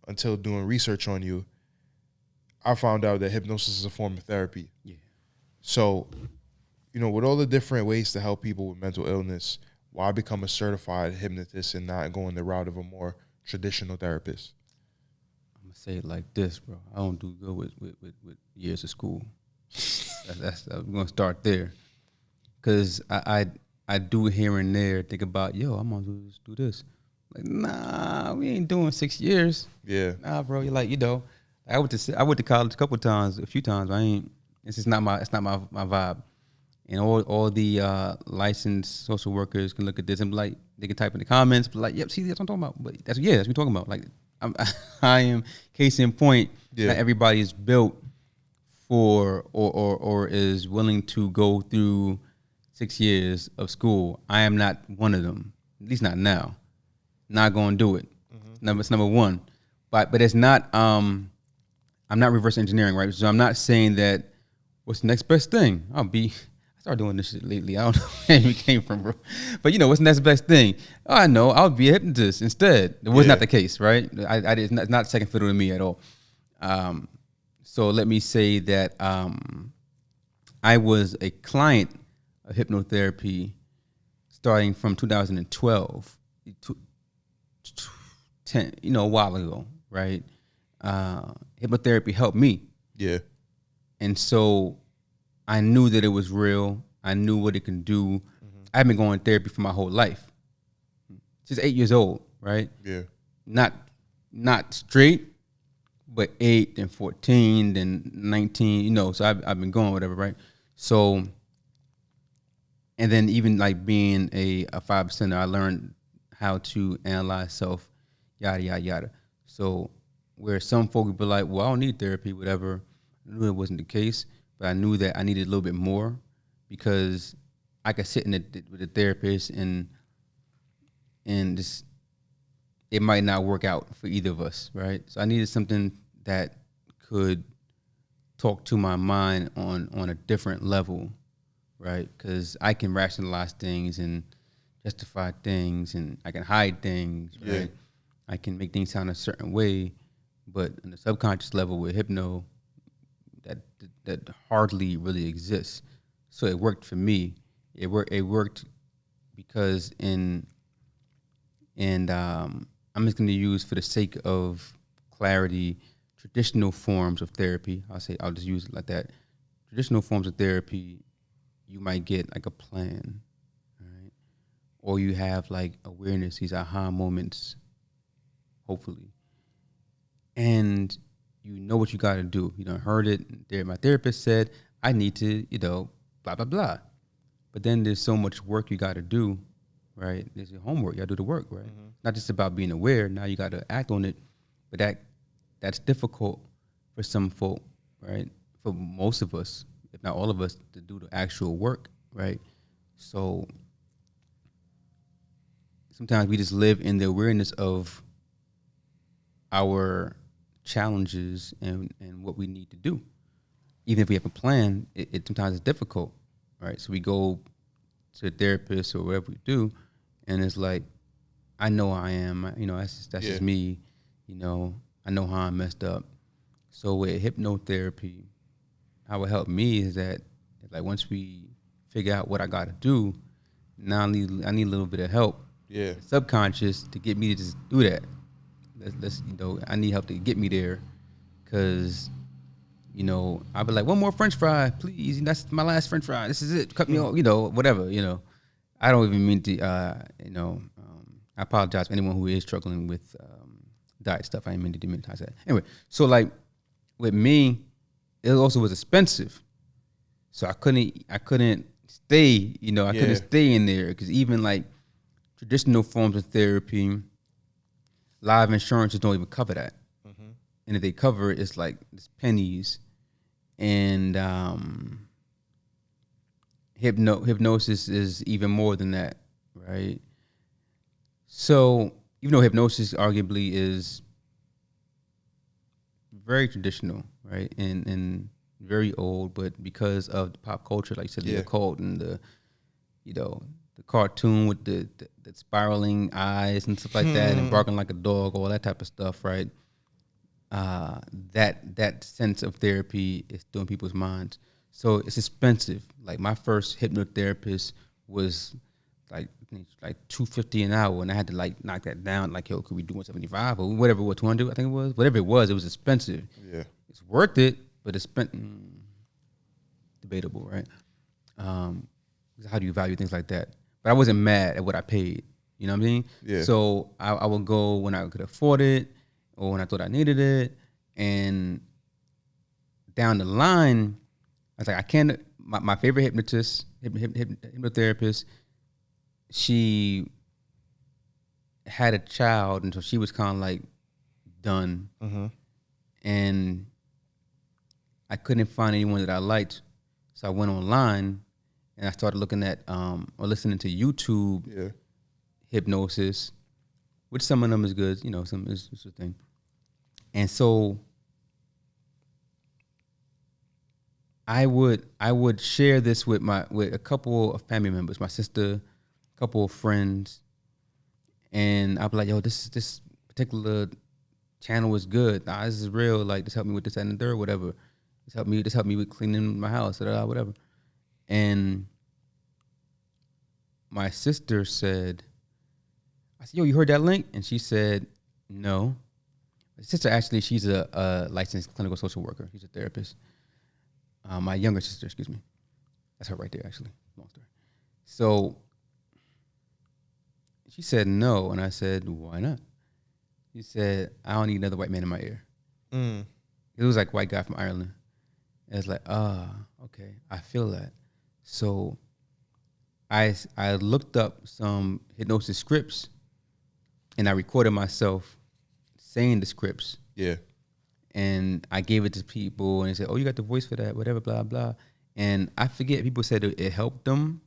B: until doing research on you, I found out that hypnosis is a form of therapy.
C: Yeah.
B: So, you know, with all the different ways to help people with mental illness, why become a certified hypnotist and not going the route of a more traditional therapist?
C: I'm gonna say it like this, bro. I don't do good with years of school. I'm gonna start there, cause I do here and there think about, yo, I'm gonna do this. Like, nah, we ain't doing 6 years.
B: Yeah.
C: Nah, bro. You're like, you know, I went to college a few times. But it's not my vibe. And all the licensed social workers can look at this and be like, they can type in the comments, but like, yep, see, that's what I'm talking about. But that's what we're talking about. Like, I am case in point.
B: Yeah.
C: Not everybody is built for or is willing to go through 6 years of school. I am not one of them. At least not now. Not going to do it. It's number one. But it's not. I'm not reverse engineering, right? So I'm not saying that what's the next best thing. I started doing this shit lately. I don't know where it came from, bro. But you know, what's the next best thing? Oh, I know. I'll be a hypnotist instead. It was not the case, right? It's not second fiddle to me at all. So let me say that I was a client of hypnotherapy starting from 2012, 10, you know, a while ago, right? Hypnotherapy helped me.
B: Yeah.
C: And so I knew that it was real. I knew what it can do. I've been going to therapy for my whole life. Since 8 years old, right?
B: Yeah.
C: Not straight, but 8, then 14, then 19, you know, so I've been going, whatever, right? So, and then even like being a 5%er, I learned how to analyze self, yada, yada, yada. So where some folk would be like, well, I don't need therapy, whatever. I knew it wasn't the case, but I knew that I needed a little bit more because I could sit with a therapist and just, it might not work out for either of us, right? So I needed something that could talk to my mind on a different level, right? Because I can rationalize things and justify things, and I can hide things, right?
B: Yeah.
C: I can make things sound a certain way, but on the subconscious level with hypno, that hardly really exists. So it worked for me. It worked because I'm just going to use, for the sake of clarity, traditional forms of therapy. I'll just use it like that. Traditional forms of therapy, you might get like a plan, right? Or you have like awareness, these aha moments, hopefully. And you know what you got to do. You done heard it. There, my therapist said, I need to, you know, blah, blah, blah. But then there's so much work you got to do, right? There's your homework. You got to do the work, right? Not just about being aware. Now you got to act on it. But that's difficult for some folk, right? For most of us, if not all of us, to do the actual work, right? So sometimes we just live in the awareness of our challenges and what we need to do. Even if we have a plan, it sometimes is difficult, right? So we go to a therapist or whatever we do, and it's like, I know I am, you know, that's just me, you know, I know how I'm messed up. So with hypnotherapy, how it helped me is that, like, once we figure out what I got to do, now I need a little bit of help, subconscious, to get me to just do that. Let's you know, I need help to get me there, because, you know, I'll be like, one more French fry, please. That's my last French fry. This is it. Cut me off, you know, whatever, you know. I don't even mean to, you know, I apologize for anyone who is struggling with diet stuff. I didn't mean to demonize that. Anyway, so like with me, it also was expensive. So I couldn't stay, you know, I couldn't stay in there, because even like traditional forms of therapy, live insurances don't even cover that. And if they cover it, it's like it's pennies. And hypnosis is even more than that, right? So even though hypnosis arguably is very traditional, right, and very old, but because of the pop culture, like you said, the occult and the cartoon with the spiraling eyes and stuff like that, and barking like a dog, all that type of stuff, right? That sense of therapy is still in people's minds. So it's expensive. Like my first hypnotherapist was like $250 an hour, and I had to like knock that down. Like, yo, could we do 175 or whatever? What 200? I think it was. Whatever it was expensive.
B: Yeah,
C: it's worth it, but it's debatable, right? How do you value things like that? But I wasn't mad at what I paid. You know what I mean?
B: Yeah.
C: So I would go when I could afford it or when I thought I needed it. And down the line, I was like, I can't. My favorite hypnotherapist, she had a child, and so she was kind of like done.
B: Mm-hmm.
C: And I couldn't find anyone that I liked, so I went online and I started looking at or listening to YouTube hypnosis, which some of them is good, some is a thing. And so I would share this with a couple of family members, my sister, a couple of friends, and I'd be like, yo, this particular channel is good. Nah, this is real. Like, this helped me with this, that, and the third, whatever. This helped me with cleaning my house, whatever. And my sister said, I said, yo, you heard that link? And she said, no. My sister, actually, she's a licensed clinical social worker. She's a therapist. My younger sister, excuse me. That's her right there, actually. Long story. So she said no, and I said, why not? She said, I don't need another white man in my ear. It was like white guy from Ireland. And it's like, okay, I feel that. So I looked up some hypnosis scripts, and I recorded myself saying the scripts.
B: Yeah.
C: And I gave it to people, and they said, oh, you got the voice for that, whatever, blah, blah. And I forget, people said it helped them,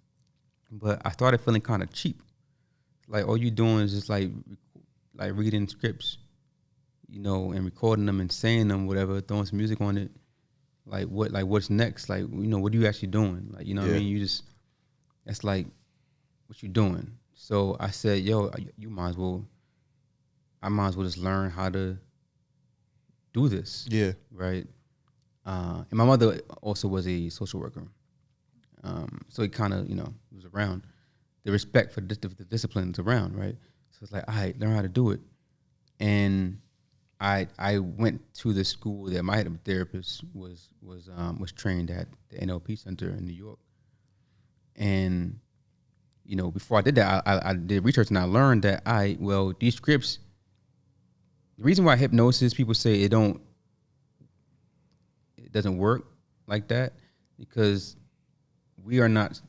C: but I started feeling kind of cheap. Like, all you doing is just like reading scripts, and recording them and saying them, whatever, throwing some music on it. Like, what's next? Like, what are you actually doing? Like, what I mean? You just, that's like, what you doing? So I said, yo, I might as well just learn how to do this.
B: Yeah.
C: Right. And my mother also was a social worker. So it kind of, was around. The respect for the discipline is around, right? So it's like, all right, learn how to do it. And I went to the school that my therapist was trained at, the NLP Center in New York. And, before I did that, I did research, and I learned that these scripts, the reason why hypnosis, people say it doesn't work like that, because we're not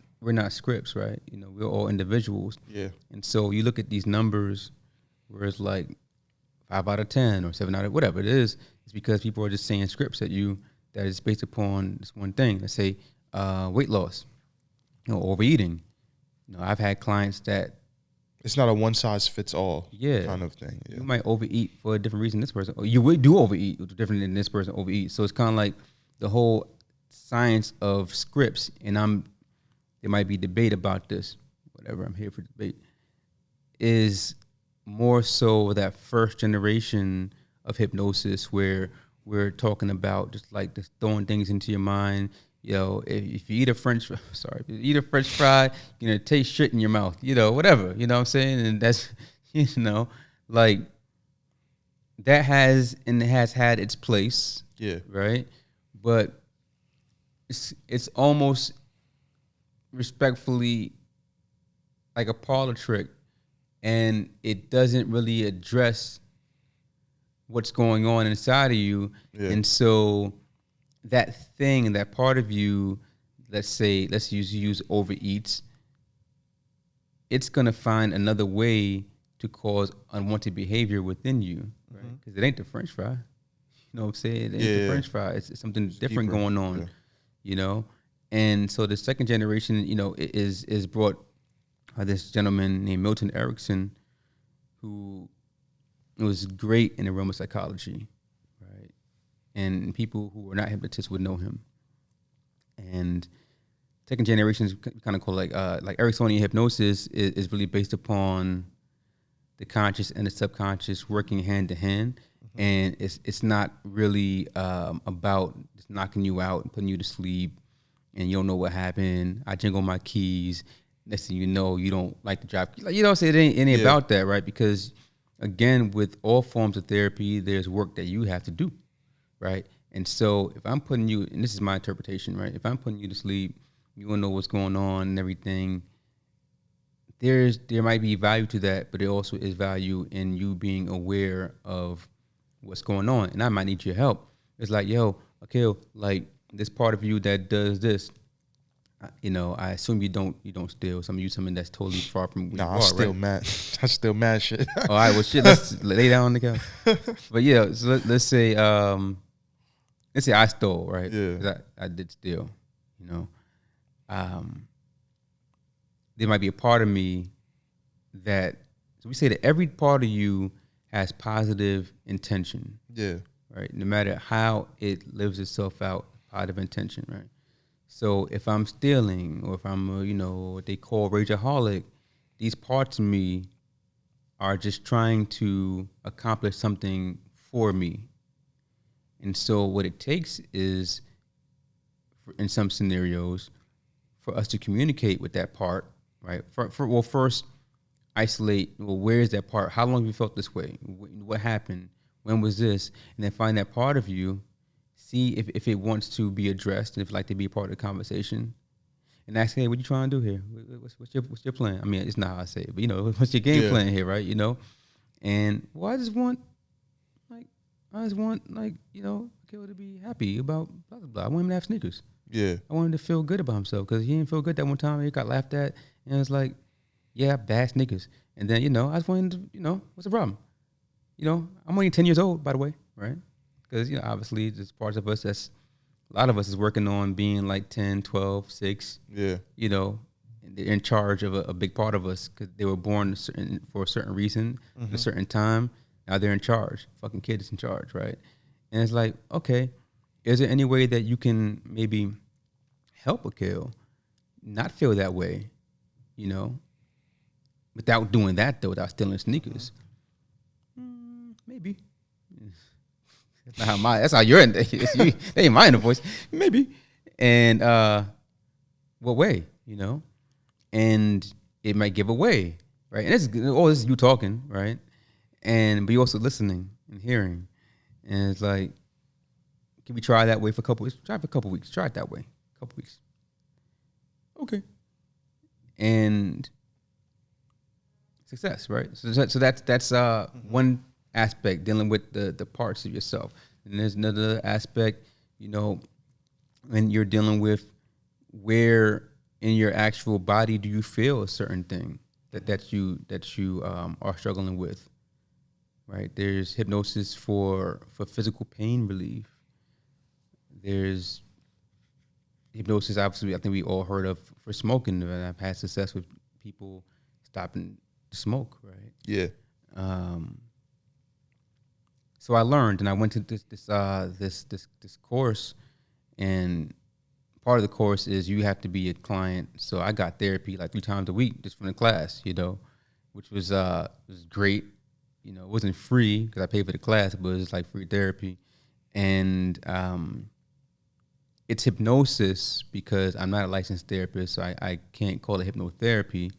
C: scripts, right? We're all individuals.
B: Yeah.
C: And so you look at these numbers where it's like 5 out of 10 or 7 out of whatever it is. It's because people are just saying scripts at you that is based upon this one thing. Let's say weight loss, overeating. I've had clients that
B: it's not a one size fits all kind of thing.
C: Yeah. You might overeat for a different reason than this person, or you would do overeat different than this person overeat. So it's kind of like the whole science of scripts, and there might be debate about this, whatever, I'm here for debate, is more so that first generation of hypnosis where we're talking about just like just throwing things into your mind. If you eat a French fry, taste shit in your mouth, whatever, what I'm saying? And that's, like, that has had its place.
B: Yeah.
C: Right. But it's almost respectfully like a parlor trick, and it doesn't really address what's going on inside of you. Yeah. And so that thing, that part of you, let's use overeats, it's going to find another way to cause unwanted behavior within you, right? Because it ain't the French fry. know what I'm saying? It ain't the French fry. It's something different
B: deeper.
C: going on, you know? And so the second generation, you know, is brought this gentleman named Milton Erickson, who was great in the realm of psychology, right? And people who are not hypnotists would know him. And second generation is kind of called like Ericksonian hypnosis is really based upon the conscious and the subconscious working hand to hand. And it's not really about just knocking you out and putting you to sleep and you don't know what happened. I jingle my keys. Next thing you know, you don't like the job. Like, you know, it ain't about that, right? Because again, with all forms of therapy, there's work that you have to do, right? And so if I'm putting you, and this is my interpretation, right? If I'm putting you to sleep, you don't know what's going on and everything. There might be value to that, but there also is value in you being aware of what's going on, and I might need your help. It's like, yo, okay, like this part of you that does this, you know, I assume you don't steal. Some of you something that's totally far from who you are,
B: still
C: right?
B: mad. I still mad shit.
C: All right, well, shit, let's lay down on the couch. But yeah, so let's say I stole, right?
B: Yeah.
C: 'Cause I did steal, you know. There might be a part of me that, so we say that every part of you has positive intention.
B: Yeah.
C: Right. No matter how it lives itself out, positive intention. Right. So if I'm stealing, or if I'm, you know, what they call rageaholic, these parts of me are just trying to accomplish something for me. And so what it takes is, in some scenarios, for us to communicate with that part, right? Well, first, isolate, well, where is that part? How long have you felt this way? What happened? When was this? And then find that part of you, see if it wants to be addressed and if it like to be a part of the conversation. And ask, hey, what you trying to do here? What's your plan? I mean, it's not how I say it, but, you know, what's your game plan here, right? You know? And, well, I just want, you know, Akil to be happy about blah, blah, blah. I want him to have sneakers.
B: Yeah.
C: I want him to feel good about himself because he didn't feel good that one time. He got laughed at. And it's like, yeah, bad sneakers. And then, you know, I just wanted to, you know, what's the problem? You know, I'm only 10 years old, by the way, right? Because, you know, obviously there's parts of us a lot of us is working on being like 10, 12, 6.
B: Yeah.
C: You know, they're in charge of a big part of us because they were born for a certain reason, at a certain time. Now they're in charge. Fucking kid is in charge, right? And it's like, okay, is there any way that you can maybe help Akil not feel that way, you know, without doing that, though, without stealing sneakers? Maybe. That's how you're in. They ain't my inner voice. Maybe. And what way, you know? And it might give away, right? And this is you talking, right? But you also listening and hearing. And it's like, can we try that way for a couple weeks? Try it for a couple weeks. Try it that way. A couple weeks. Okay. And success, right? So that's one aspect, dealing with the parts of yourself. And there's another aspect, you know, when you're dealing with where in your actual body do you feel a certain thing that you are struggling with, right? There's hypnosis for physical pain relief. There's hypnosis, obviously, I think we all heard of for smoking, and I've had success with people stopping to smoke, right?
B: Yeah.
C: So I learned, and I went to this course, and part of the course is you have to be a client. So I got therapy like 3 times a week just from the class, you know, which was great. You know, it wasn't free because I paid for the class, but it was like free therapy. And it's hypnosis because I'm not a licensed therapist, so I can't call it hypnotherapy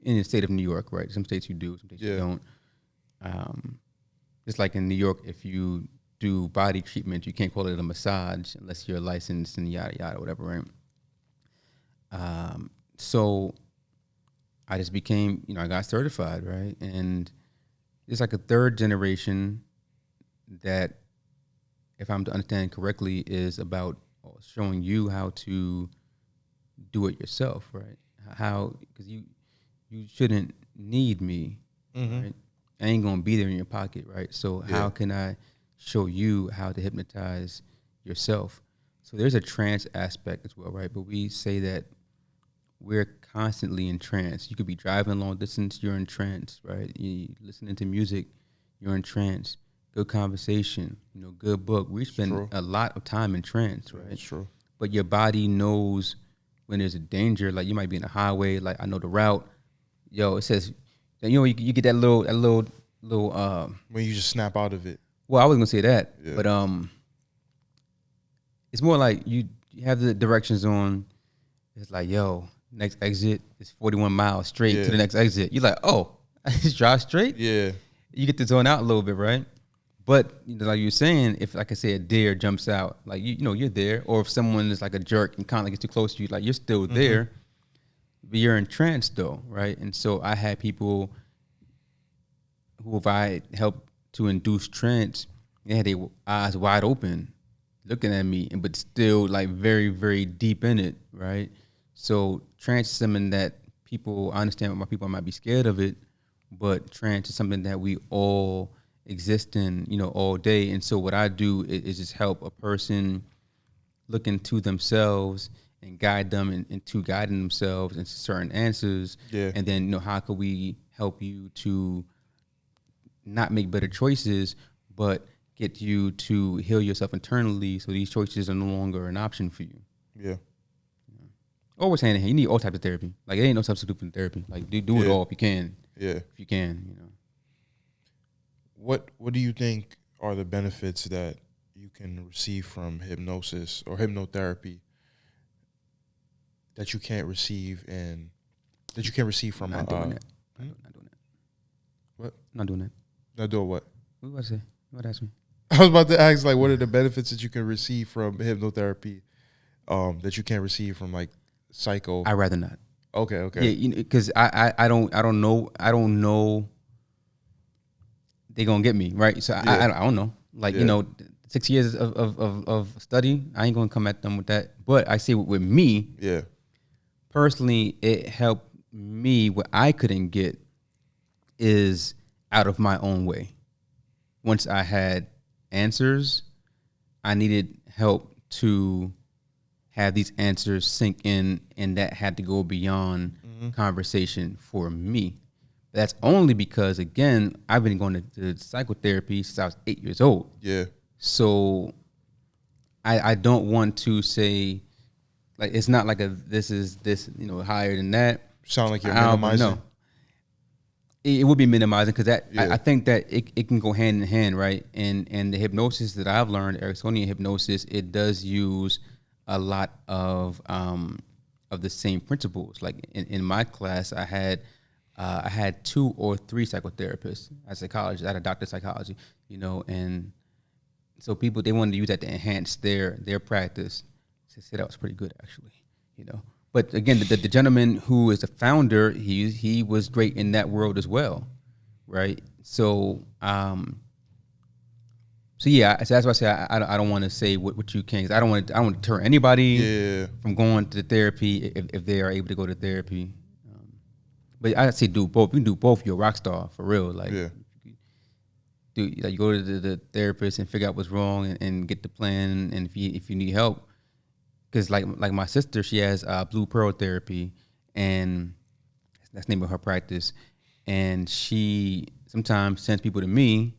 C: in the state of New York, right? Some states you do, some states you don't. Just like in New York, if you do body treatment, you can't call it a massage unless you're licensed and yada, yada, whatever, right? So I just became, you know, I got certified, right? And it's like a third generation that, if I'm to understand correctly, is about showing you how to do it yourself, right? How, because you shouldn't need me, right? I ain't gonna be there in your pocket, right? So how can I show you how to hypnotize yourself. So there's a trance aspect as well, right? But we say that we're constantly in trance. You could be driving long distance, you're in trance, right? You listening to music, you're in trance. Good conversation, good book. We spend a lot of time in trance, right?
B: That's true.
C: But your body knows when there's a danger. Like you might be in a highway, like I know the route. It says, you get that little.
B: When you just snap out of it.
C: Well, I was gonna say that, but it's more like you have the directions on. It's like, next exit is 41 miles straight to the next exit. You're like, I just drive straight.
B: Yeah.
C: You get to zone out a little bit, right? But like you were saying, if like I say a deer jumps out, like you're there, or if someone is like a jerk and kind of gets too close to you, like you're still there, but you're in trance though, right? And so I had people who, if I helped to induce trance, they had their eyes wide open, looking at me, but still like very, very deep in it, right? So trance is something that I understand why people might be scared of it, but trance is something that we all exist in, all day. And so what I do is just help a person look into themselves and guide them into guiding themselves into certain answers.
B: Yeah.
C: And then, how could we help you to not make better choices, but get you to heal yourself internally so these choices are no longer an option for you.
B: Yeah.
C: Always saying, hey, you need all types of therapy. Like, it ain't no substitute for therapy. Like, do it all if you can.
B: Yeah.
C: If you can,
B: What do you think are the benefits that you can receive from hypnosis or hypnotherapy that you can't receive from
C: not doing that. Not doing that.
B: What?
C: Not doing that.
B: Not doing what?
C: What was I say? What asked me?
B: I was about to ask, like, what are the benefits that you can receive from hypnotherapy that you can't receive from like psycho?
C: I'd rather not.
B: Okay.
C: Yeah, because I don't know. They gonna get me right, so I don't know. Like 6 years of study, I ain't gonna come at them with that. But I say with me, personally, it helped me. What I couldn't get is out of my own way. Once I had answers, I needed help to have these answers sink in, and that had to go beyond conversation for me. That's only because, again, I've been going to psychotherapy since I was 8 years old.
B: Yeah.
C: So I don't want to say, like, it's not like this higher than that.
B: Sound like you're minimizing.
C: No. It would be minimizing because I think that it can go hand in hand, right? And the hypnosis that I've learned, Ericksonian hypnosis, it does use a lot of the same principles. Like in my class, I had 2 or 3 psychotherapists as psychologists. I had a doctor of psychology, and so people, they wanted to use that to enhance their practice. So that was pretty good, actually, But again, the gentleman who is the founder, he was great in that world as well, right? So, so that's why I say I don't want to say what you can, 'cause I don't want to deter anybody from going to therapy if they are able to go to therapy. But I say do both. You can do both. You're a rock star for real. Like, you go to the therapist and figure out what's wrong and get the plan. And if you need help, because like my sister, she has Blue Pearl therapy, and that's the name of her practice. And she sometimes sends people to me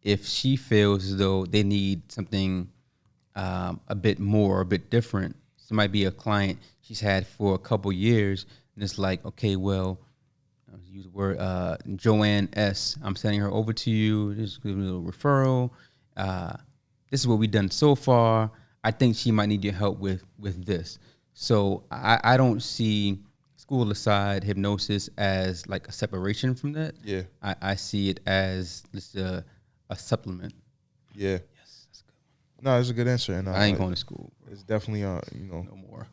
C: if she feels as though they need something a bit more, a bit different. So it might be a client she's had for a couple years, and it's like, okay, well, I'll use the word Joanne S. I'm sending her over to you. Just give me a little referral. This is what we've done so far. I think she might need your help with this. So I don't see, school aside, hypnosis as like a separation from that.
B: Yeah.
C: I see it as just a supplement.
B: Yeah.
C: Yes, that's a good one.
B: No, it's a good answer. And
C: I ain't going to school. Bro.
B: It's definitely
C: no more.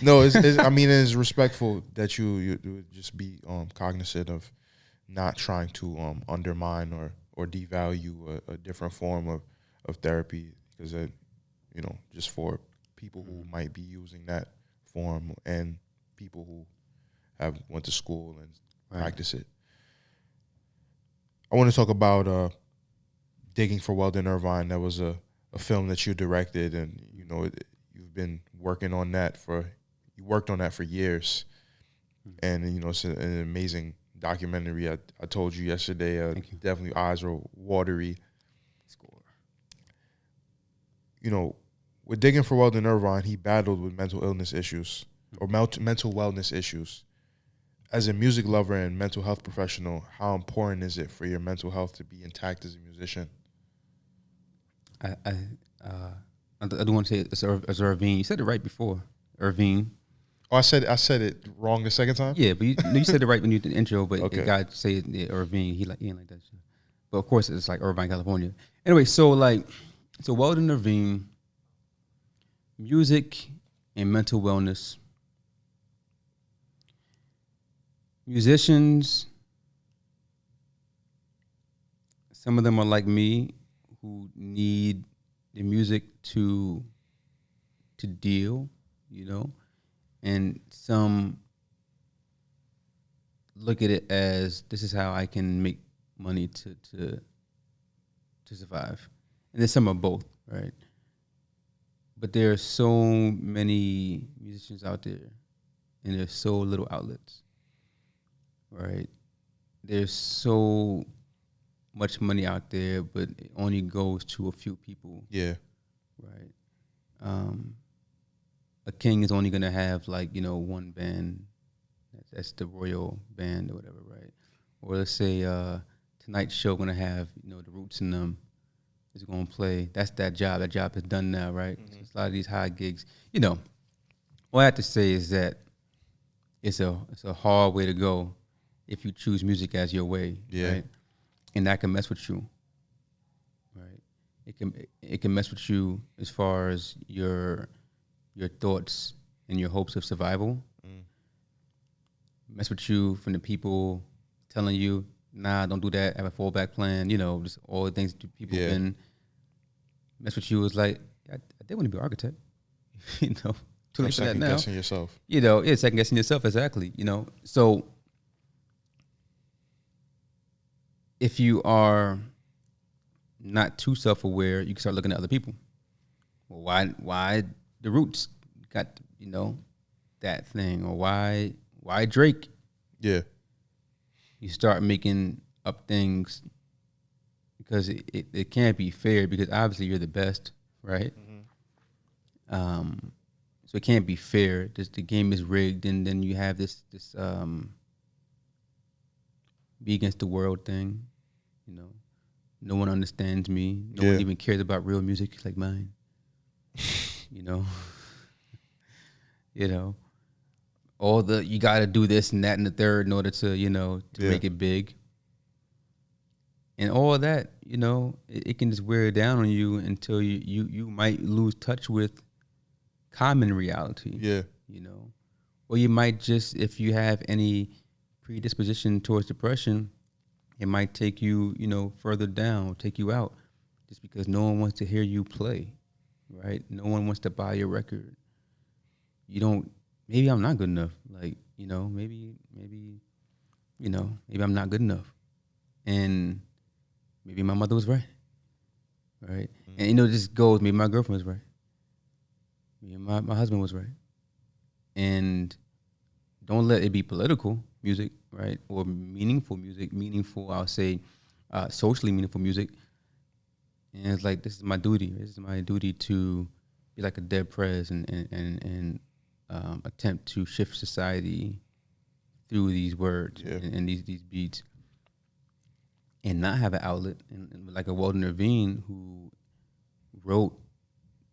B: No, I mean, it's respectful that you just be cognizant of not trying to undermine or devalue a different form of therapy, because just for people who might be using that form and people who have went to school and practice it. I want to talk about Digging for Weldon Irvine, that was a film that you directed, and you've been working on that you worked on that for years, and it's an amazing documentary. I told you yesterday, definitely eyes were watery.
C: Score.
B: With Digging for Weldon Irvine, he battled with mental illness issues or mental wellness issues. As a music lover and mental health professional, how important is it for your mental health to be intact as a musician?
C: I do want to say it's Irvine. You said it right before. Irvine.
B: Oh, I said it wrong the second time?
C: Yeah, but you said it right when you did the intro, but
B: Okay.
C: the guy say it, yeah, Irvine. He ain't like that shit. But of course it's like Irvine, California. Anyway, so Weldon Irvine, music and mental wellness. Musicians, some of them are like me, who need the music to deal, and some look at it as this is how I can make money to survive, and then some are both, right? But there are so many musicians out there, and there's so little outlets, right? There's so much money out there, but it only goes to a few people.
B: Yeah.
C: Right. A king is only gonna have one band. That's the royal band or whatever, right? Or let's say tonight's show gonna have the Roots in them is gonna play. That's that job. That job is done now, right?
B: Mm-hmm.
C: So it's a lot of these high gigs. All I have to say is that it's a hard way to go if you choose music as your way, right? And that can mess with you, right? It can mess with you as far as your thoughts and your hopes of survival. Mess with you from the people telling you, nah, don't do that. Have a fallback plan. Just all the things that people been. Mess with you is like, I did want to be an architect.
B: You're second guessing yourself.
C: Second guessing yourself, exactly. So if you are not too self-aware, you can start looking at other people. Well, why the Roots got that thing, or why Drake?
B: Yeah. You
C: start making up things because it can't be fair, because obviously you're the best, right? Mm-hmm. So it can't be fair. The game is rigged, and then you have this be against the world thing. No one understands me. No one even cares about real music like mine. All you got to do this and that and the third in order to make it big. And all of that, it can just wear down on you until you might lose touch with common reality.
B: Yeah.
C: Or you might just, if you have any predisposition towards depression, it might take you, further down, take you out, just because no one wants to hear you play, right? No one wants to buy your record. Maybe I'm not good enough. Maybe I'm not good enough. And maybe my mother was right. Right? Mm-hmm. And it just goes, maybe my girlfriend was right. Maybe my husband was right. And don't let it be political music, right? Or meaningful music, I'll say, socially meaningful music. And it's like, this is my duty. This is my duty to be like a dead prez and attempt to shift society through these words and these beats, and not have an outlet. And like a Weldon Irvine, who wrote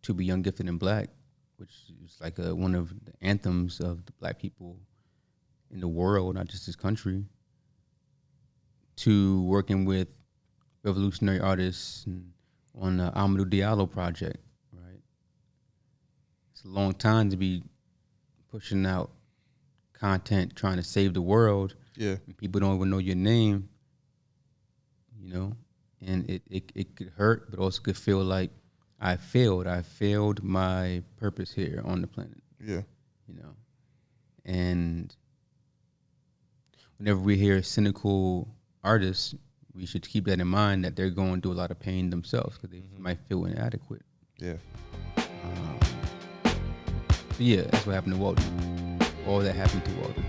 C: "To Be Young, Gifted, and Black," which is like one of the anthems of the Black people in the world, not just this country, to working with revolutionary artists on the Amadou Diallo project, right? It's a long time to be pushing out content, trying to save the world.
B: Yeah.
C: And people don't even know your name, and it could hurt, but also could feel like I failed my purpose here on the planet.
B: Yeah.
C: And whenever we hear cynical artists, we should keep that in mind, that they're going through a lot of pain themselves because they might feel inadequate.
B: Yeah.
C: Yeah, that's what happened to Walden. All that happened to Walden.